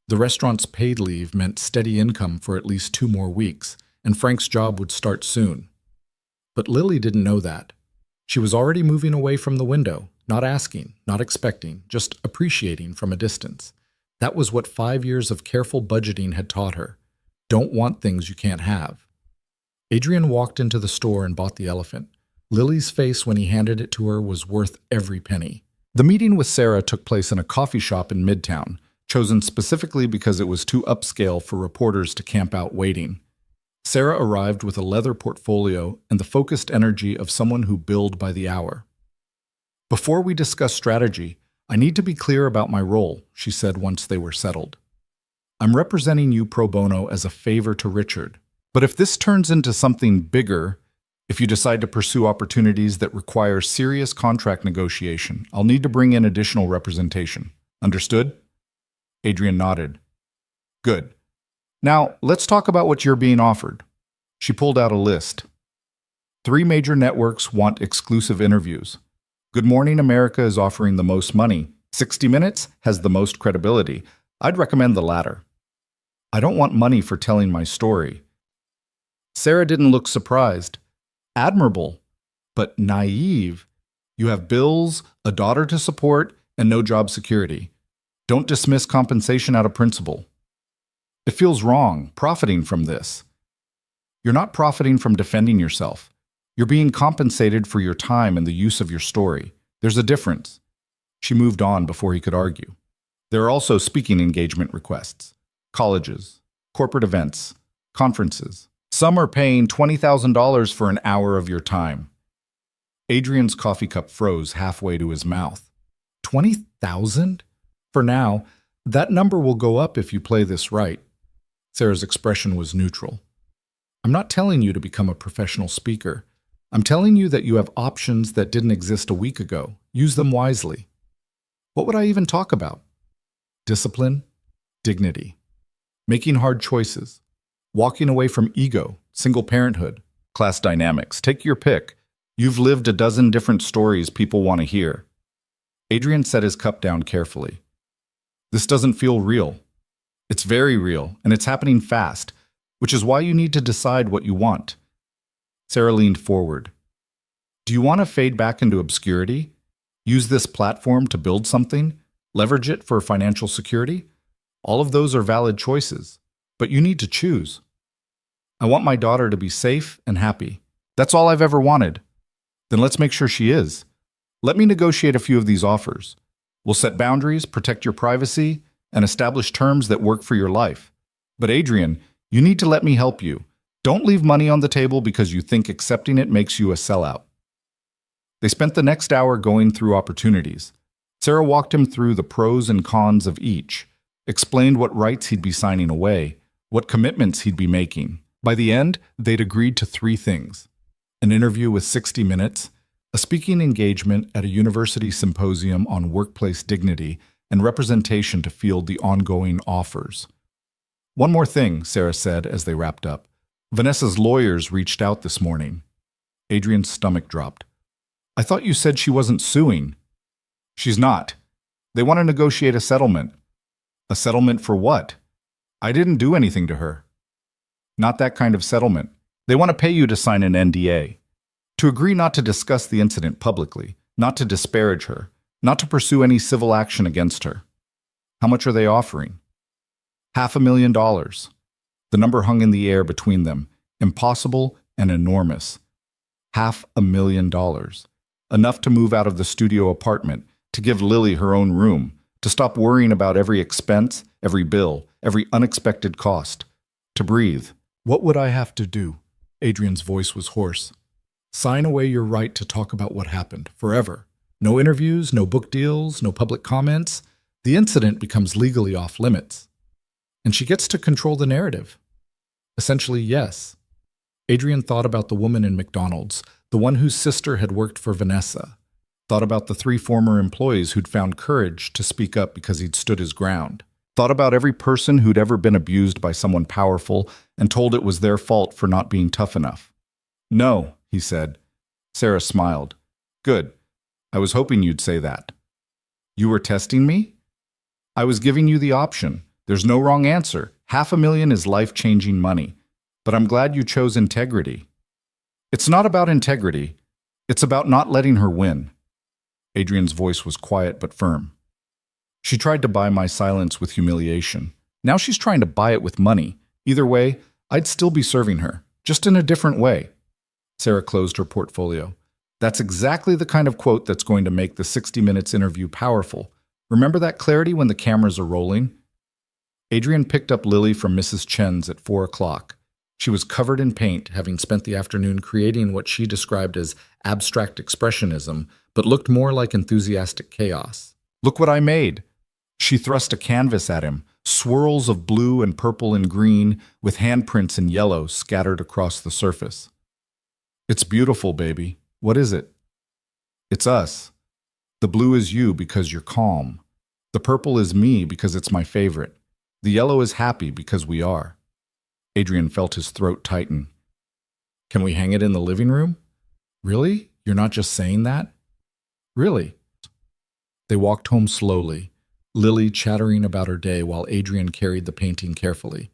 The restaurant's paid leave meant steady income for at least 2 more weeks, and Frank's job would start soon. But Lily didn't know that. She was already moving away from the window, not asking, not expecting, just appreciating from a distance. That was what 5 years of careful budgeting had taught her. Don't want things you can't have. Adrian walked into the store and bought the elephant. Lily's face when he handed it to her was worth every penny. The meeting with Sarah took place in a coffee shop in Midtown, chosen specifically because it was too upscale for reporters to camp out waiting. Sarah arrived with a leather portfolio and the focused energy of someone who billed by the hour. Before we discuss strategy, I need to be clear about my role, she said once they were settled. I'm representing you pro bono as a favor to Richard. But if this turns into something bigger, if you decide to pursue opportunities that require serious contract negotiation, I'll need to bring in additional representation. Understood? Adrian nodded. Good. Now, let's talk about what you're being offered. She pulled out a list. 3 major networks want exclusive interviews. Good Morning America is offering the most money. 60 Minutes has the most credibility. I'd recommend the latter. I don't want money for telling my story. Sarah didn't look surprised. Admirable, but naive. You have bills, a daughter to support, and no job security. Don't dismiss compensation out of principle. It feels wrong, profiting from this. You're not profiting from defending yourself. You're being compensated for your time and the use of your story. There's a difference. She moved on before he could argue. There are also speaking engagement requests. Colleges, corporate events, conferences. Some are paying $20,000 for an hour of your time. Adrian's coffee cup froze halfway to his mouth. 20,000? For now, that number will go up if you play this right. Sarah's expression was neutral. I'm not telling you to become a professional speaker. I'm telling you that you have options that didn't exist a week ago. Use them wisely. What would I even talk about? Discipline, dignity, making hard choices, walking away from ego, single parenthood, class dynamics. Take your pick. You've lived a dozen different stories people want to hear. Adrian set his cup down carefully. This doesn't feel real. It's very real, and it's happening fast, which is why you need to decide what you want. Sarah leaned forward. Do you want to fade back into obscurity? Use this platform to build something? Leverage it for financial security? All of those are valid choices, but you need to choose. I want my daughter to be safe and happy. That's all I've ever wanted. Then let's make sure she is. Let me negotiate a few of these offers. We'll set boundaries, protect your privacy, and establish terms that work for your life. But Adrian, you need to let me help you. Don't leave money on the table because you think accepting it makes you a sellout. They spent the next hour going through opportunities. Sarah walked him through the pros and cons of each, explained what rights he'd be signing away, what commitments he'd be making. By the end, they'd agreed to 3 things: an interview with 60 Minutes, a speaking engagement at a university symposium on workplace dignity, and representation to field the ongoing offers. One more thing, Sarah said as they wrapped up. Vanessa's lawyers reached out this morning. Adrian's stomach dropped. I thought you said she wasn't suing. She's not. They want to negotiate a settlement. A settlement for what? I didn't do anything to her. Not that kind of settlement. They want to pay you to sign an NDA. To agree not to discuss the incident publicly, not to disparage her, not to pursue any civil action against her. How much are they offering? $500,000. The number hung in the air between them, impossible and enormous. $500,000. Enough to move out of the studio apartment, to give Lily her own room, to stop worrying about every expense, every bill, every unexpected cost. To breathe. What would I have to do? Adrian's voice was hoarse. Sign away your right to talk about what happened, forever. No interviews, no book deals, no public comments. The incident becomes legally off limits. And she gets to control the narrative. Essentially, yes. Adrian thought about the woman in McDonald's, the one whose sister had worked for Vanessa. Thought about the 3 former employees who'd found courage to speak up because he'd stood his ground. Thought about every person who'd ever been abused by someone powerful and told it was their fault for not being tough enough. No, he said. Sarah smiled. Good. I was hoping you'd say that. You were testing me? I was giving you the option. There's no wrong answer. $500,000 is life-changing money. But I'm glad you chose integrity. It's not about integrity. It's about not letting her win. Adrian's voice was quiet but firm. She tried to buy my silence with humiliation. Now she's trying to buy it with money. Either way, I'd still be serving her, just in a different way. Sarah closed her portfolio. That's exactly the kind of quote that's going to make the 60 Minutes interview powerful. Remember that clarity when the cameras are rolling? Adrian picked up Lily from Mrs. Chen's at 4 o'clock. She was covered in paint, having spent the afternoon creating what she described as abstract expressionism, but looked more like enthusiastic chaos. "Look what I made!" She thrust a canvas at him, swirls of blue and purple and green, with handprints in yellow scattered across the surface. "It's beautiful, baby. What is it?" "It's us. The blue is you because you're calm. The purple is me because it's my favorite. The yellow is happy because we are." Adrian felt his throat tighten. "Can we hang it in the living room?" "Really? You're not just saying that?" "Really?" They walked home slowly, Lily chattering about her day while Adrian carried the painting carefully.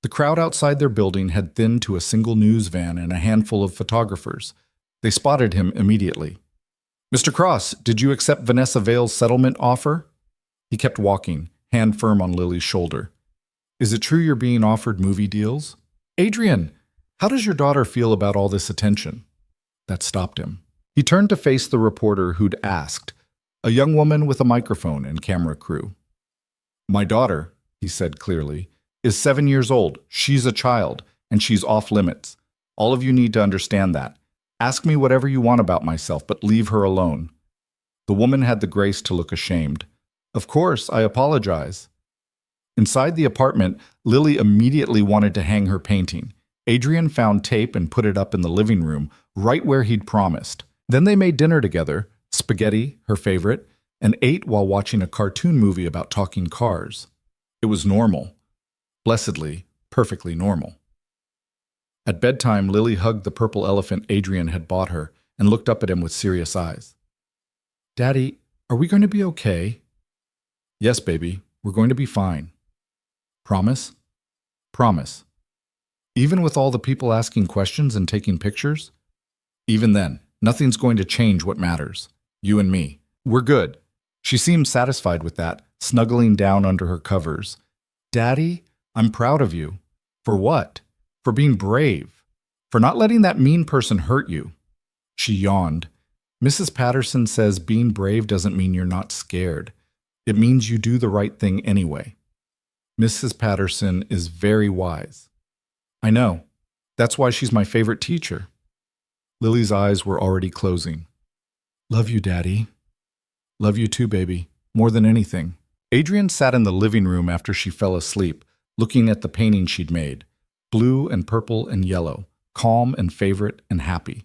The crowd outside their building had thinned to a single news van and a handful of photographers. They spotted him immediately. "Mr. Cross, did you accept Vanessa Vale's settlement offer?" He kept walking, hand firm on Lily's shoulder. "Is it true you're being offered movie deals?" "Adrian, how does your daughter feel about all this attention?" That stopped him. He turned to face the reporter who'd asked, a young woman with a microphone and camera crew. "My daughter," he said clearly, "is 7 years old. She's a child, and she's off limits. All of you need to understand that. Ask me whatever you want about myself, but leave her alone." The woman had the grace to look ashamed. "Of course, I apologize." Inside the apartment, Lily immediately wanted to hang her painting. Adrian found tape and put it up in the living room, right where he'd promised. Then they made dinner together, spaghetti, her favorite, and ate while watching a cartoon movie about talking cars. It was normal. Blessedly, perfectly normal. At bedtime, Lily hugged the purple elephant Adrian had bought her and looked up at him with serious eyes. "Daddy, are we going to be okay?" "Yes, baby, we're going to be fine." "Promise?" "Promise." "Even with all the people asking questions and taking pictures?" "Even then, nothing's going to change what matters. You and me. We're good." She seemed satisfied with that, snuggling down under her covers. "Daddy, I'm proud of you." "For what?" "For being brave. For not letting that mean person hurt you." She yawned. "Mrs. Patterson says being brave doesn't mean you're not scared. It means you do the right thing anyway." "Mrs. Patterson is very wise." "I know. That's why she's my favorite teacher." Lily's eyes were already closing. "Love you, Daddy." "Love you too, baby. More than anything." Adrian sat in the living room after she fell asleep, looking at the painting she'd made. Blue and purple and yellow, calm and favorite and happy.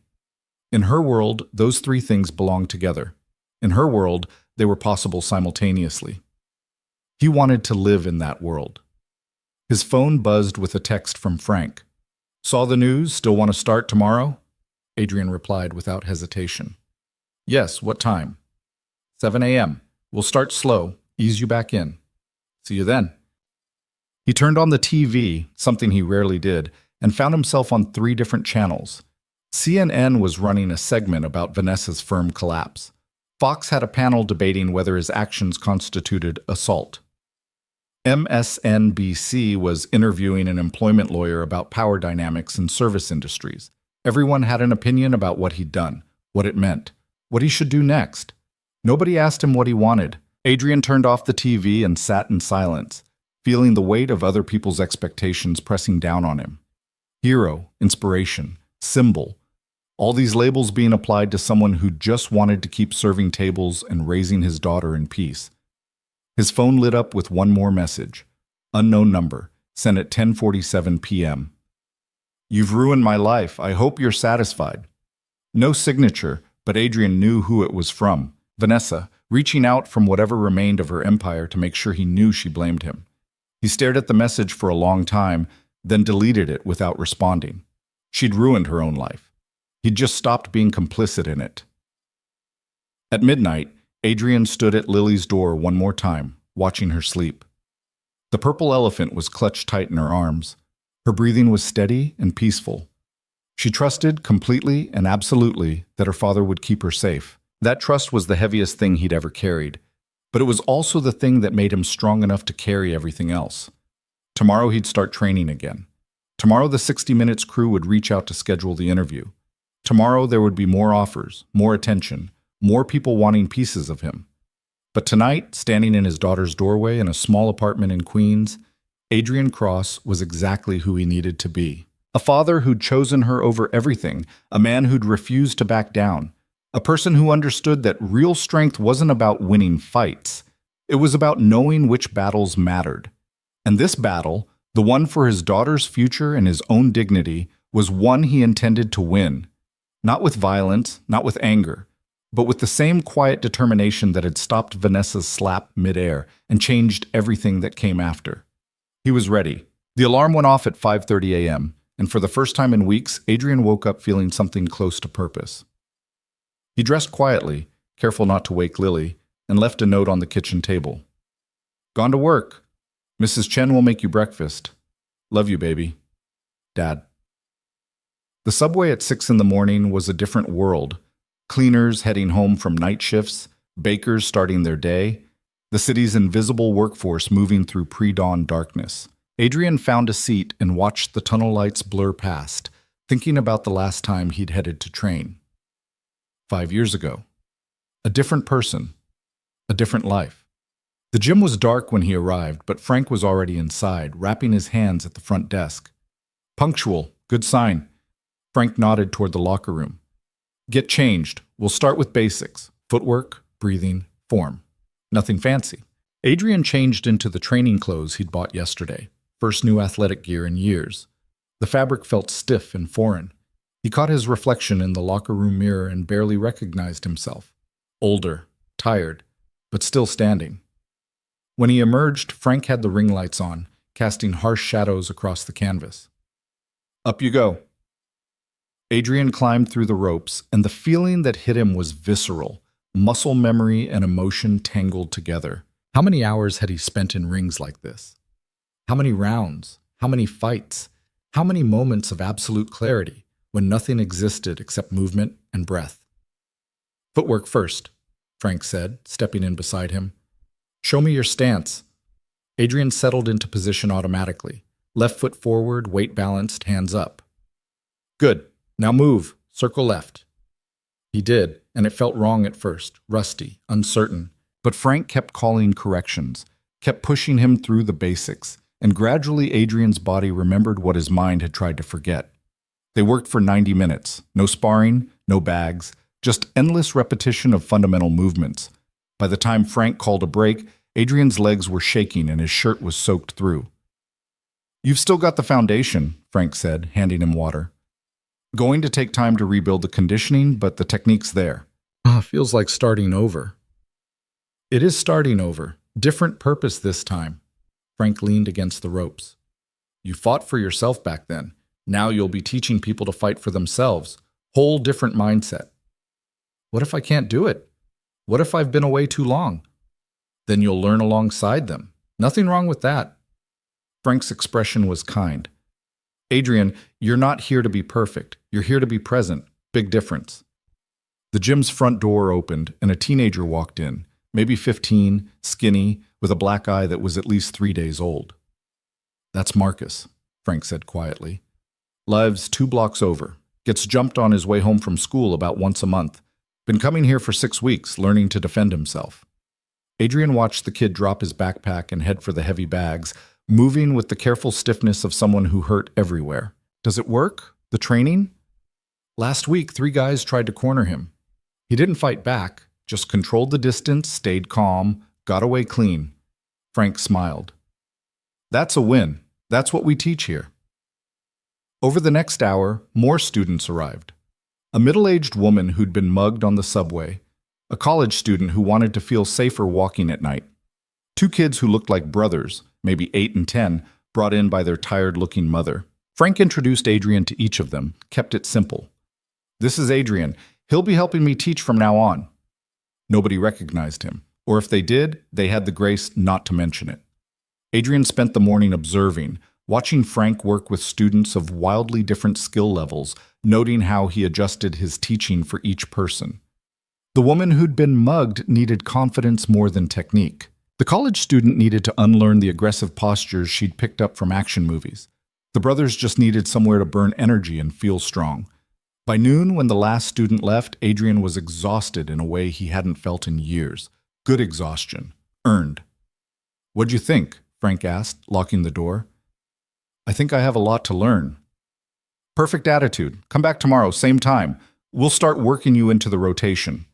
In her world, those three things belonged together. In her world, they were possible simultaneously. He wanted to live in that world. His phone buzzed with a text from Frank. "Saw the news? Still want to start tomorrow?" Adrian replied without hesitation. "Yes, what time?" 7 a.m. We'll start slow, ease you back in. See you then." He turned on the TV, something he rarely did, and found himself on 3 different channels. CNN was running a segment about Vanessa's firm collapse. Fox had a panel debating whether his actions constituted assault. MSNBC was interviewing an employment lawyer about power dynamics in service industries. Everyone had an opinion about what he'd done, what it meant, what he should do next. Nobody asked him what he wanted. Adrian turned off the TV and sat in silence, feeling the weight of other people's expectations pressing down on him. Hero, inspiration, symbol, all these labels being applied to someone who just wanted to keep serving tables and raising his daughter in peace. His phone lit up with one more message. Unknown number, sent at 10:47 p.m. "You've ruined my life. I hope you're satisfied." No signature, but Adrian knew who it was from. Vanessa, reaching out from whatever remained of her empire to make sure he knew she blamed him. He stared at the message for a long time, then deleted it without responding. She'd ruined her own life. He'd just stopped being complicit in it. At midnight, Adrian stood at Lily's door one more time, watching her sleep. The purple elephant was clutched tight in her arms. Her breathing was steady and peaceful. She trusted completely and absolutely that her father would keep her safe. That trust was the heaviest thing he'd ever carried, but it was also the thing that made him strong enough to carry everything else. Tomorrow he'd start training again. Tomorrow the 60 Minutes crew would reach out to schedule the interview. Tomorrow there would be more offers, more attention, more people wanting pieces of him. But tonight, standing in his daughter's doorway in a small apartment in Queens, Adrian Cross was exactly who he needed to be. A father who'd chosen her over everything, a man who'd refused to back down, a person who understood that real strength wasn't about winning fights. It was about knowing which battles mattered. And this battle, the one for his daughter's future and his own dignity, was one he intended to win. Not with violence, not with anger, but with the same quiet determination that had stopped Vanessa's slap midair and changed everything that came after. He was ready. The alarm went off at 5:30 a.m., and for the first time in weeks, Adrian woke up feeling something close to purpose. He dressed quietly, careful not to wake Lily, and left a note on the kitchen table. "Gone to work. Mrs. Chen will make you breakfast. Love you, baby. Dad." The subway at 6 in the morning was a different world. Cleaners heading home from night shifts, bakers starting their day, the city's invisible workforce moving through pre-dawn darkness. Adrian found a seat and watched the tunnel lights blur past, thinking about the last time he'd headed to train. 5 years ago. A different person. A different life. The gym was dark when he arrived, but Frank was already inside, wrapping his hands at the front desk. "Punctual. Good sign." Frank nodded toward the locker room. "Get changed. We'll start with basics. Footwork, breathing, form. Nothing fancy." Adrian changed into the training clothes he'd bought yesterday. First new athletic gear in years. The fabric felt stiff and foreign. He caught his reflection in the locker room mirror and barely recognized himself. Older, tired, but still standing. When he emerged, Frank had the ring lights on, casting harsh shadows across the canvas. "Up you go." Adrian climbed through the ropes, and the feeling that hit him was visceral, muscle memory and emotion tangled together. How many hours had he spent in rings like this? How many rounds? How many fights? How many moments of absolute clarity when nothing existed except movement and breath? "Footwork first," Frank said, stepping in beside him. "Show me your stance." Adrian settled into position automatically. Left foot forward, weight balanced, hands up. "Good. Now move. Circle left." He did, and it felt wrong at first, rusty, uncertain. But Frank kept calling corrections, kept pushing him through the basics, and gradually Adrian's body remembered what his mind had tried to forget. They worked for 90 minutes. No sparring, no bags, just endless repetition of fundamental movements. By the time Frank called a break, Adrian's legs were shaking and his shirt was soaked through. "You've still got the foundation," Frank said, handing him water. "Going to take time to rebuild the conditioning, but the technique's there." Feels like starting over." "It is starting over. Different purpose this time." Frank leaned against the ropes. "You fought for yourself back then. Now you'll be teaching people to fight for themselves. Whole different mindset." "What if I can't do it? What if I've been away too long?" "Then you'll learn alongside them. Nothing wrong with that." Frank's expression was kind. "Adrian, you're not here to be perfect. You're here to be present. Big difference." The gym's front door opened, and a teenager walked in, maybe 15, skinny, with a black eye that was at least 3 days old. "That's Marcus," Frank said quietly. "Lives 2 blocks over. Gets jumped on his way home from school about once a month. Been coming here for 6 weeks, learning to defend himself." Adrian watched the kid drop his backpack and head for the heavy bags, moving with the careful stiffness of someone who hurt everywhere. "Does it work? The training?" "Last week, 3 guys tried to corner him. He didn't fight back, just controlled the distance, stayed calm, got away clean." Frank smiled. "That's a win. That's what we teach here." Over the next hour, more students arrived. A middle-aged woman who'd been mugged on the subway, a college student who wanted to feel safer walking at night, 2 kids who looked like brothers, maybe 8 and 10, brought in by their tired-looking mother. Frank introduced Adrian to each of them, kept it simple. "This is Adrian. He'll be helping me teach from now on." Nobody recognized him, or if they did, they had the grace not to mention it. Adrian spent the morning observing, watching Frank work with students of wildly different skill levels, noting how he adjusted his teaching for each person. The woman who'd been mugged needed confidence more than technique. The college student needed to unlearn the aggressive postures she'd picked up from action movies. The brothers just needed somewhere to burn energy and feel strong. By noon, when the last student left, Adrian was exhausted in a way he hadn't felt in years. Good exhaustion. Earned. "What'd you think?" Frank asked, locking the door. "I think I have a lot to learn." Perfect attitude. Come back tomorrow, same time. We'll start working you into the rotation.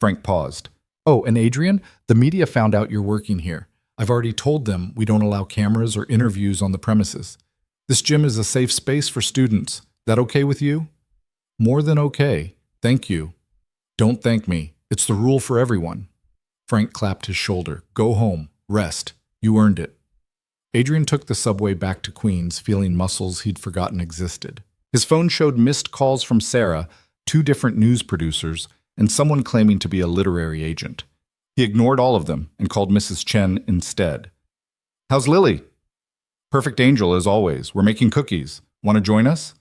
Frank paused. Oh, and Adrian, the media found out you're working here. I've already told them we don't allow cameras or interviews on the premises. This gym is a safe space for students. That okay with you? More than okay. Thank you. Don't thank me. It's the rule for everyone. Frank clapped his shoulder. Go home. Rest. You earned it. Adrian took the subway back to Queens, feeling muscles he'd forgotten existed. His phone showed missed calls from Sarah, 2 different news producers, and someone claiming to be a literary agent. He ignored all of them and called Mrs. Chen instead. How's Lily? Perfect angel, as always. We're making cookies. Want to join us?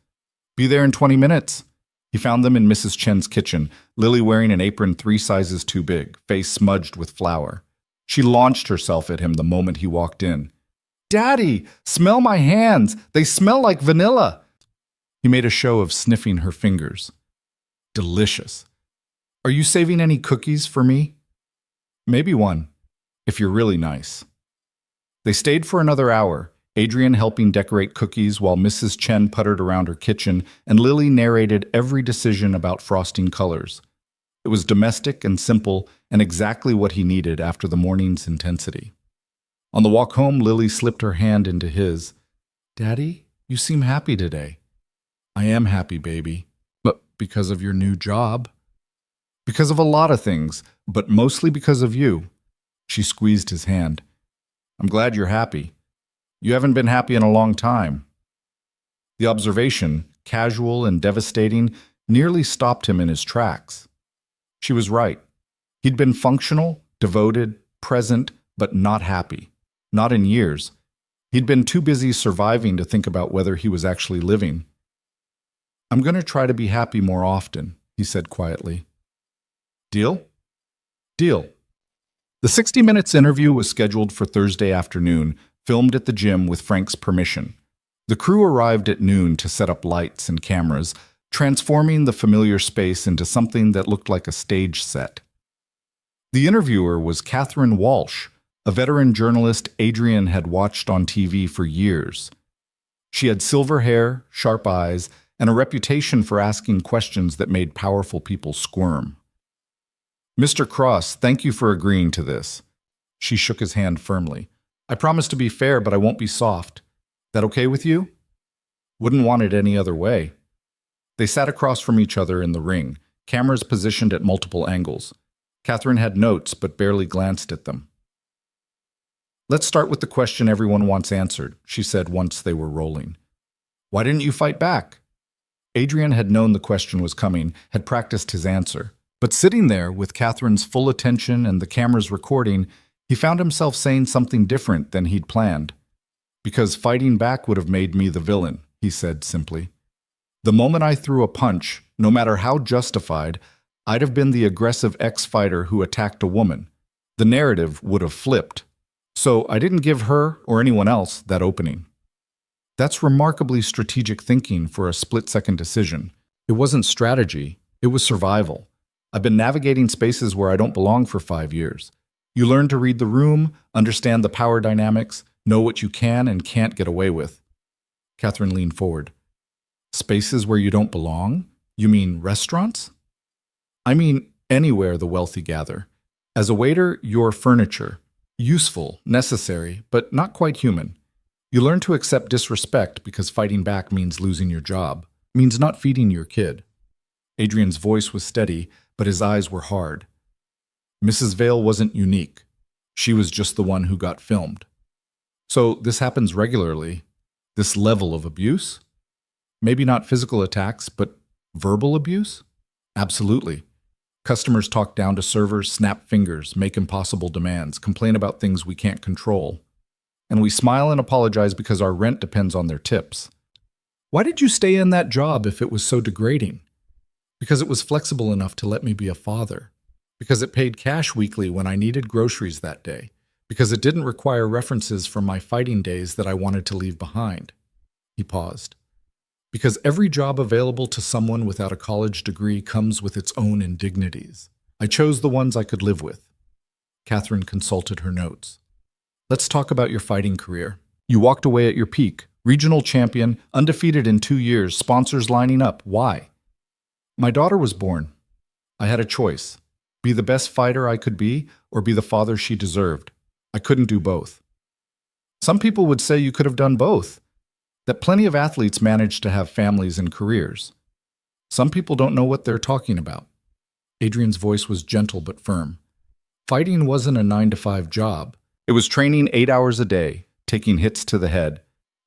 Be there in 20 minutes. He found them in Mrs. Chen's kitchen, Lily wearing an apron 3 sizes too big, face smudged with flour. She launched herself at him the moment he walked in. Daddy, smell my hands. They smell like vanilla. He made a show of sniffing her fingers. Delicious. Are you saving any cookies for me? Maybe one, if you're really nice. They stayed for another hour, Adrian helping decorate cookies while Mrs. Chen puttered around her kitchen and Lily narrated every decision about frosting colors. It was domestic and simple and exactly what he needed after the morning's intensity. On the walk home, Lily slipped her hand into his. Daddy, you seem happy today. I am happy, baby. But because of your new job? Because of a lot of things, but mostly because of you. She squeezed his hand. I'm glad you're happy. You haven't been happy in a long time. The observation, casual and devastating, nearly stopped him in his tracks. She was right. He'd been functional, devoted, present, but not happy. Not in years. He'd been too busy surviving to think about whether he was actually living. I'm going to try to be happy more often, he said quietly. Deal? Deal. The 60 Minutes interview was scheduled for Thursday afternoon, filmed at the gym with Frank's permission. The crew arrived at noon to set up lights and cameras, transforming the familiar space into something that looked like a stage set. The interviewer was Catherine Walsh, a veteran journalist Adrian had watched on TV for years. She had silver hair, sharp eyes, and a reputation for asking questions that made powerful people squirm. Mr. Cross, thank you for agreeing to this. She shook his hand firmly. I promise to be fair, but I won't be soft. That okay with you? Wouldn't want it any other way. They sat across from each other in the ring, cameras positioned at multiple angles. Catherine had notes, but barely glanced at them. Let's start with the question everyone wants answered, she said once they were rolling. Why didn't you fight back? Adrian had known the question was coming, had practiced his answer. But sitting there, with Catherine's full attention and the cameras recording, he found himself saying something different than he'd planned. Because fighting back would have made me the villain, he said simply. The moment I threw a punch, no matter how justified, I'd have been the aggressive ex-fighter who attacked a woman. The narrative would have flipped. So I didn't give her, or anyone else, that opening. That's remarkably strategic thinking for a split-second decision. It wasn't strategy, it was survival. I've been navigating spaces where I don't belong for 5 years. You learn to read the room, understand the power dynamics, know what you can and can't get away with. Catherine leaned forward. Spaces where you don't belong? You mean restaurants? I mean anywhere the wealthy gather. As a waiter, you're furniture. Useful, necessary, but not quite human. You learn to accept disrespect because fighting back means losing your job, means not feeding your kid. Adrian's voice was steady, but his eyes were hard. Mrs. Vale wasn't unique. She was just the one who got filmed. So this happens regularly. This level of abuse? Maybe not physical attacks, but verbal abuse? Absolutely. Customers talk down to servers, snap fingers, make impossible demands, complain about things we can't control. And we smile and apologize because our rent depends on their tips. Why did you stay in that job if it was so degrading? Because it was flexible enough to let me be a father. Because it paid cash weekly when I needed groceries that day. Because it didn't require references from my fighting days that I wanted to leave behind. He paused. Because every job available to someone without a college degree comes with its own indignities. I chose the ones I could live with. Catherine consulted her notes. Let's talk about your fighting career. You walked away at your peak, Regional champion, undefeated in 2 years, sponsors lining up. Why? My daughter was born. I had a choice. Be the best fighter I could be, or be the father she deserved. I couldn't do both. Some people would say you could have done both. That plenty of athletes manage to have families and careers. Some people don't know what they're talking about. Adrian's voice was gentle but firm. Fighting wasn't a 9-to-5 job. It was training 8 hours a day, taking hits to the head,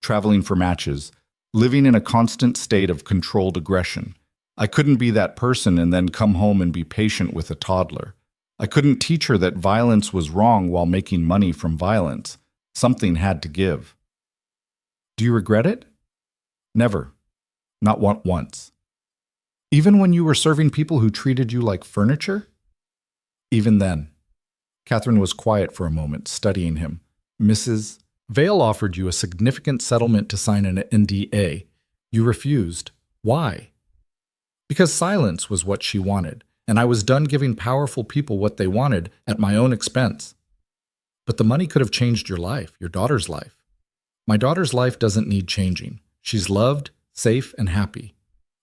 traveling for matches, living in a constant state of controlled aggression. I couldn't be that person and then come home and be patient with a toddler. I couldn't teach her that violence was wrong while making money from violence. Something had to give. Do you regret it? Never. Not once. Even when you were serving people who treated you like furniture? Even then. Catherine was quiet for a moment, studying him. Mrs. Vale offered you a significant settlement to sign an NDA. You refused. Why? Because silence was what she wanted, and I was done giving powerful people what they wanted at my own expense. But the money could have changed your life, your daughter's life. My daughter's life doesn't need changing. She's loved, safe, and happy.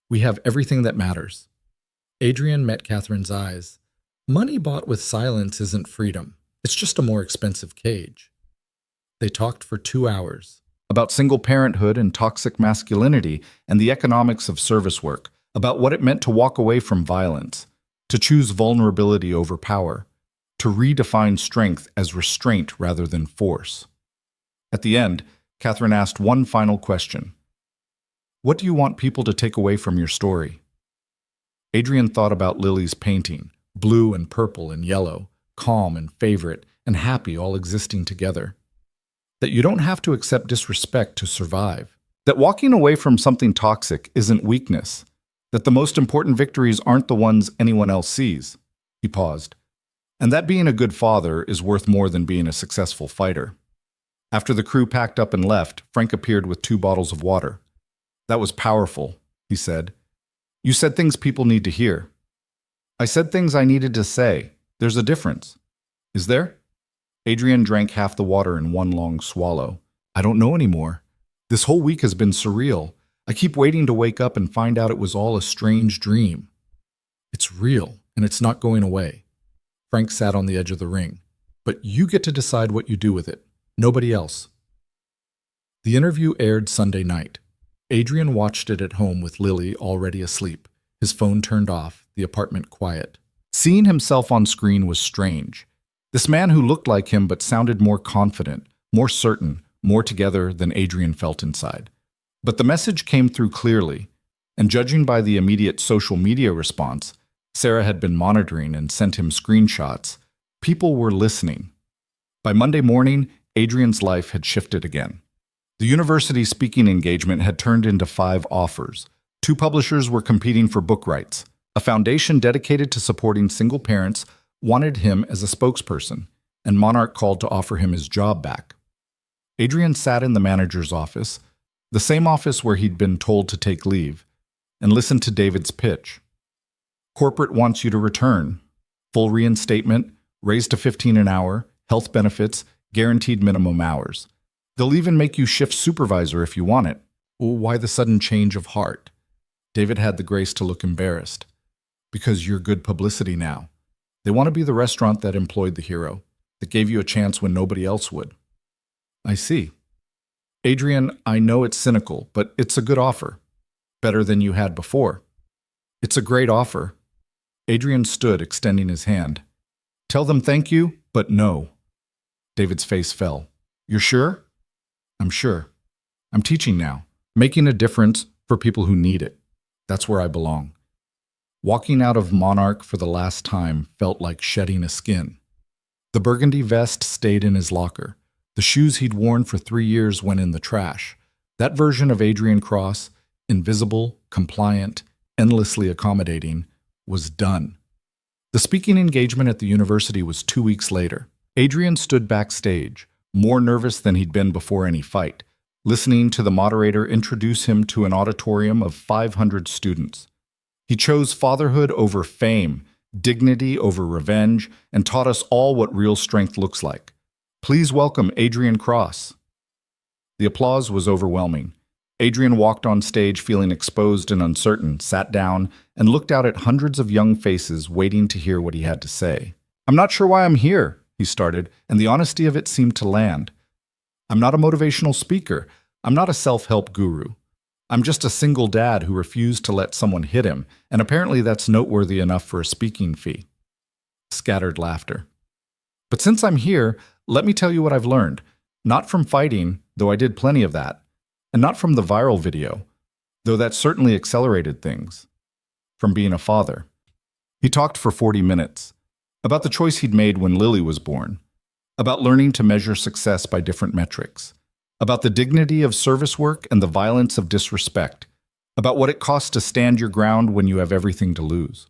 We have everything that matters. Adrian met Catherine's eyes. Money bought with silence isn't freedom. It's just a more expensive cage. They talked for 2 hours. About single parenthood and toxic masculinity and the economics of service work, about what it meant to walk away from violence, to choose vulnerability over power, to redefine strength as restraint rather than force. At the end, Catherine asked one final question. What do you want people to take away from your story? Adrian thought about Lily's painting, blue and purple and yellow, calm and favorite and happy all existing together. That you don't have to accept disrespect to survive. That walking away from something toxic isn't weakness. That the most important victories aren't the ones anyone else sees. He paused. And that being a good father is worth more than being a successful fighter. After the crew packed up and left, Frank appeared with 2 bottles of water. That was powerful, he said. You said things people need to hear. I said things I needed to say. There's a difference. Is there? Adrian drank half the water in one long swallow. I don't know anymore. This whole week has been surreal. I keep waiting to wake up and find out it was all a strange dream. It's real, and it's not going away. Frank sat on the edge of the ring. But you get to decide what you do with it. Nobody else. The interview aired Sunday night. Adrian watched it at home with Lily already asleep, his phone turned off, the apartment quiet. Seeing himself on screen was strange. This man who looked like him but sounded more confident, more certain, more together than Adrian felt inside. But the message came through clearly, and judging by the immediate social media response, Sarah had been monitoring and sent him screenshots. People were listening. By Monday morning, Adrian's life had shifted again. The university speaking engagement had turned into 5 offers. 2 publishers were competing for book rights. A foundation dedicated to supporting single parents wanted him as a spokesperson, and Monarch called to offer him his job back. Adrian sat in the manager's office, the same office where he'd been told to take leave, and listened to David's pitch. Corporate wants you to return. Full reinstatement, raised to 15 an hour, health benefits, guaranteed minimum hours. They'll even make you shift supervisor if you want it. Why the sudden change of heart? David had the grace to look embarrassed. Because you're good publicity now. They want to be the restaurant that employed the hero, that gave you a chance when nobody else would. I see. Adrian, I know it's cynical, but it's a good offer. Better than you had before. It's a great offer. Adrian stood, extending his hand. Tell them thank you, but no. David's face fell. You're sure? I'm sure. I'm teaching now, making a difference for people who need it. That's where I belong. Walking out of Monarch for the last time felt like shedding a skin. The burgundy vest stayed in his locker. The shoes he'd worn for 3 years went in the trash. That version of Adrian Cross, invisible, compliant, endlessly accommodating, was done. The speaking engagement at the university was 2 weeks later. Adrian stood backstage, more nervous than he'd been before any fight, listening to the moderator introduce him to an auditorium of 500 students. He chose fatherhood over fame, dignity over revenge, and taught us all what real strength looks like. Please welcome Adrian Cross. The applause was overwhelming. Adrian walked on stage feeling exposed and uncertain, sat down, and looked out at hundreds of young faces waiting to hear what he had to say. "I'm not sure why I'm here," he started, and the honesty of it seemed to land. "I'm not a motivational speaker. I'm not a self-help guru. I'm just a single dad who refused to let someone hit him, and apparently that's noteworthy enough for a speaking fee." Scattered laughter. "But since I'm here, let me tell you what I've learned. Not from fighting, though I did plenty of that, and not from the viral video, though that certainly accelerated things. From being a father." He talked for 40 minutes. About the choice he'd made when Lily was born. About learning to measure success by different metrics. About the dignity of service work and the violence of disrespect. About what it costs to stand your ground when you have everything to lose.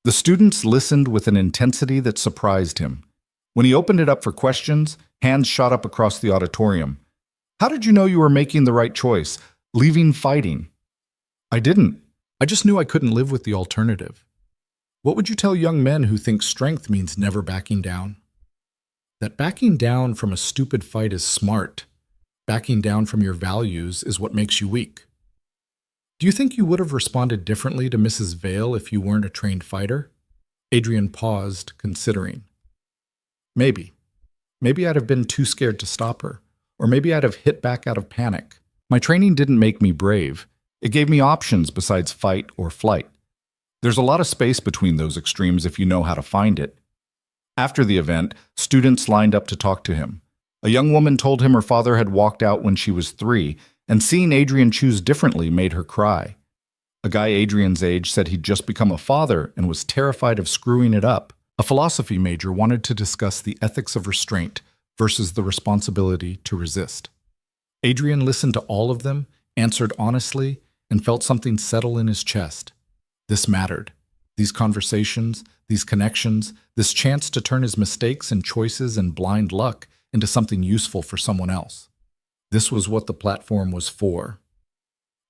The students listened with an intensity that surprised him. When he opened it up for questions, hands shot up across the auditorium. "How did you know you were making the right choice, leaving fighting?" "I didn't. I just knew I couldn't live with the alternative." What would you tell young men who think strength means never backing down? That backing down from a stupid fight is smart. Backing down from your values is what makes you weak. Do you think you would have responded differently to Mrs. Vale if you weren't a trained fighter? Adrian paused, considering. Maybe. Maybe I'd have been too scared to stop her. Or maybe I'd have hit back out of panic. My training didn't make me brave. It gave me options besides fight or flight. There's a lot of space between those extremes if you know how to find it. After the event, students lined up to talk to him. A young woman told him her father had walked out when she was 3, and seeing Adrian choose differently made her cry. A guy Adrian's age said he'd just become a father and was terrified of screwing it up. A philosophy major wanted to discuss the ethics of restraint versus the responsibility to resist. Adrian listened to all of them, answered honestly, and felt something settle in his chest. This mattered. These conversations, these connections, this chance to turn his mistakes and choices and blind luck into something useful for someone else. This was what the platform was for.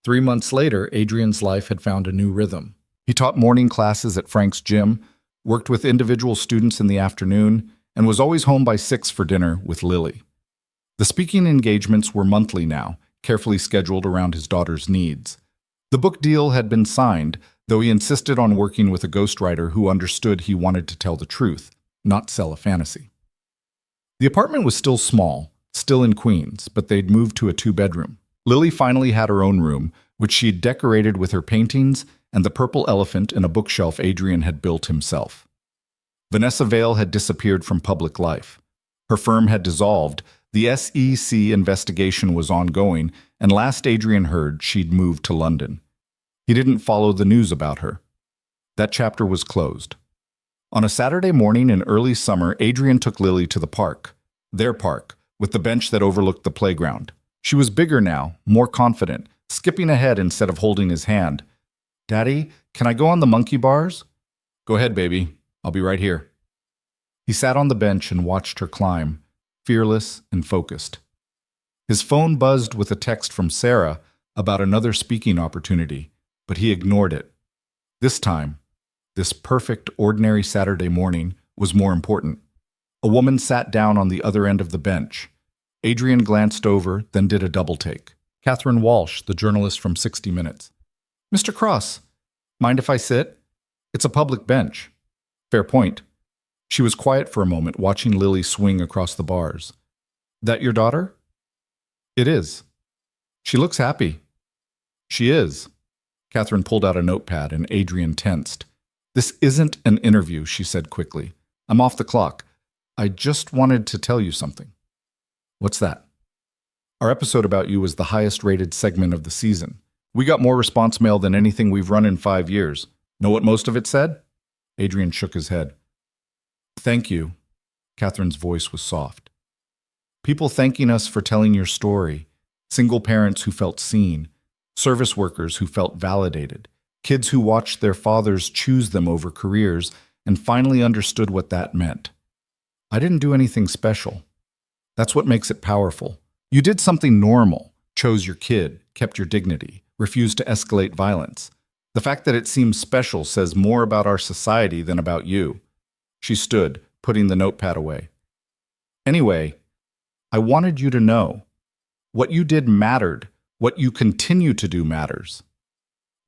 3 months later, Adrian's life had found a new rhythm. He taught morning classes at Frank's gym, worked with individual students in the afternoon, and was always home by 6 for dinner with Lily. The speaking engagements were monthly now, carefully scheduled around his daughter's needs. The book deal had been signed, though he insisted on working with a ghostwriter who understood he wanted to tell the truth, not sell a fantasy. The apartment was still small, still in Queens, but they'd moved to a 2-bedroom. Lily finally had her own room, which she'd decorated with her paintings and the purple elephant in a bookshelf Adrian had built himself. Vanessa Vale had disappeared from public life. Her firm had dissolved, the SEC investigation was ongoing, and last Adrian heard, she'd moved to London. He didn't follow the news about her. That chapter was closed. On a Saturday morning in early summer, Adrian took Lily to the park, their park, with the bench that overlooked the playground. She was bigger now, more confident, skipping ahead instead of holding his hand. "Daddy, can I go on the monkey bars?" "Go ahead, baby. I'll be right here." He sat on the bench and watched her climb, fearless and focused. His phone buzzed with a text from Sarah about another speaking opportunity, but he ignored it. This time, this perfect, ordinary Saturday morning, was more important. A woman sat down on the other end of the bench. Adrian glanced over, then did a double-take. Catherine Walsh, the journalist from 60 Minutes. "Mr. Cross, mind if I sit? It's a public bench." "Fair point." She was quiet for a moment, watching Lily swing across the bars. "That your daughter?" "It is." "She looks happy." "She is." Catherine pulled out a notepad, and Adrian tensed. "This isn't an interview," she said quickly. "I'm off the clock. I just wanted to tell you something." "What's that?" "Our episode about you was the highest-rated segment of the season. We got more response mail than anything we've run in 5 years. Know what most of it said?" Adrian shook his head. "Thank you." Catherine's voice was soft. "People thanking us for telling your story. Single parents who felt seen. Service workers who felt validated. Kids who watched their fathers choose them over careers and finally understood what that meant. I didn't do anything special. That's what makes it powerful. You did something normal, chose your kid, kept your dignity, refused to escalate violence. The fact that it seems special says more about our society than about you." She stood, putting the notepad away. "Anyway, I wanted you to know. What you did mattered. What you continue to do matters.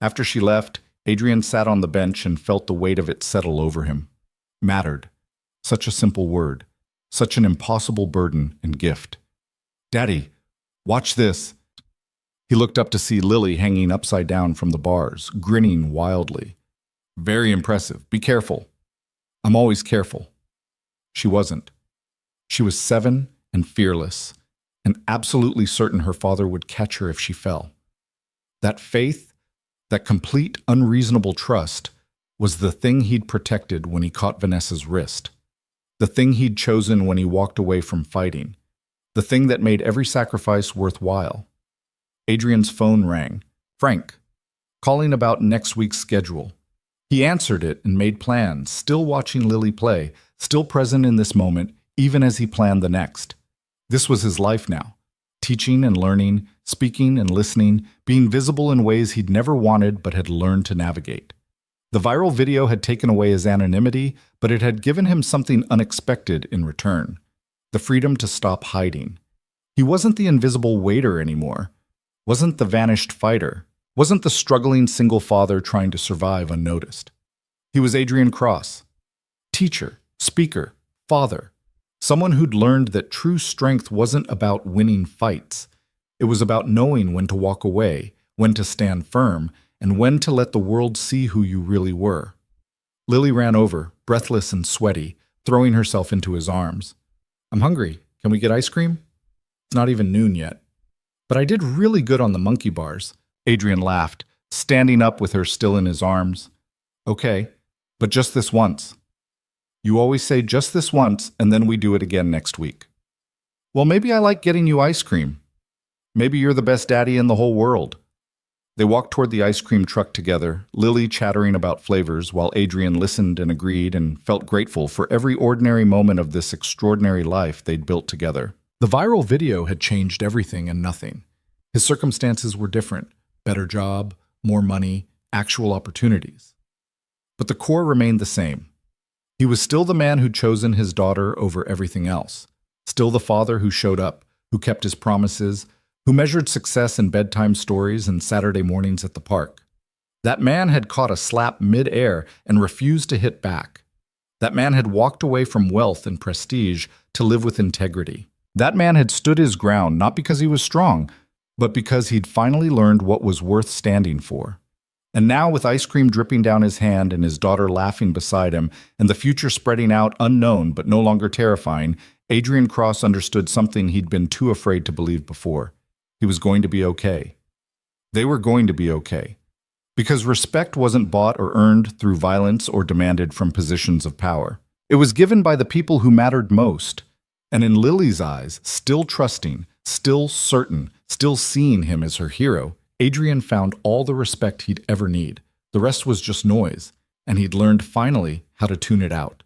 After she left, Adrian sat on the bench and felt the weight of it settle over him. Mattered. Such a simple word. Such an impossible burden and gift. "Daddy, watch this." He looked up to see Lily hanging upside down from the bars, grinning wildly. "Very impressive. Be careful." "I'm always careful." She wasn't. She was 7 and fearless, and absolutely certain her father would catch her if she fell. That faith, that complete unreasonable trust, was the thing he'd protected when he caught Vanessa's wrist. The thing he'd chosen when he walked away from fighting. The thing that made every sacrifice worthwhile. Adrian's phone rang. Frank, calling about next week's schedule. He answered it and made plans, still watching Lily play, still present in this moment, even as he planned the next. This was his life now. Teaching and learning, speaking and listening, being visible in ways he'd never wanted but had learned to navigate. The viral video had taken away his anonymity, but it had given him something unexpected in return. The freedom to stop hiding. He wasn't the invisible waiter anymore. Wasn't the vanished fighter. Wasn't the struggling single father trying to survive unnoticed. He was Adrian Cross. Teacher, speaker, father. Someone who'd learned that true strength wasn't about winning fights. It was about knowing when to walk away, when to stand firm, and when to let the world see who you really were. Lily ran over, breathless and sweaty, throwing herself into his arms. "I'm hungry. Can we get ice cream?" "It's not even noon yet." "But I did really good on the monkey bars." Adrian laughed, standing up with her still in his arms. "Okay, but just this once." "You always say just this once, and then we do it again next week." "Well, maybe I like getting you ice cream. Maybe you're the best daddy in the whole world." They walked toward the ice cream truck together, Lily chattering about flavors, while Adrian listened and agreed and felt grateful for every ordinary moment of this extraordinary life they'd built together. The viral video had changed everything and nothing. His circumstances were different. Better job, more money, actual opportunities. But the core remained the same. He was still the man who'd chosen his daughter over everything else. Still the father who showed up, who kept his promises, who measured success in bedtime stories and Saturday mornings at the park. That man had caught a slap mid-air and refused to hit back. That man had walked away from wealth and prestige to live with integrity. That man had stood his ground not because he was strong, but because he'd finally learned what was worth standing for. And now, with ice cream dripping down his hand and his daughter laughing beside him, and the future spreading out unknown but no longer terrifying, Adrian Cross understood something he'd been too afraid to believe before. He was going to be okay. They were going to be okay. Because respect wasn't bought or earned through violence or demanded from positions of power. It was given by the people who mattered most. And in Lily's eyes, still trusting, still certain, still seeing him as her hero, Adrian found all the respect he'd ever need. The rest was just noise, and he'd learned finally how to tune it out.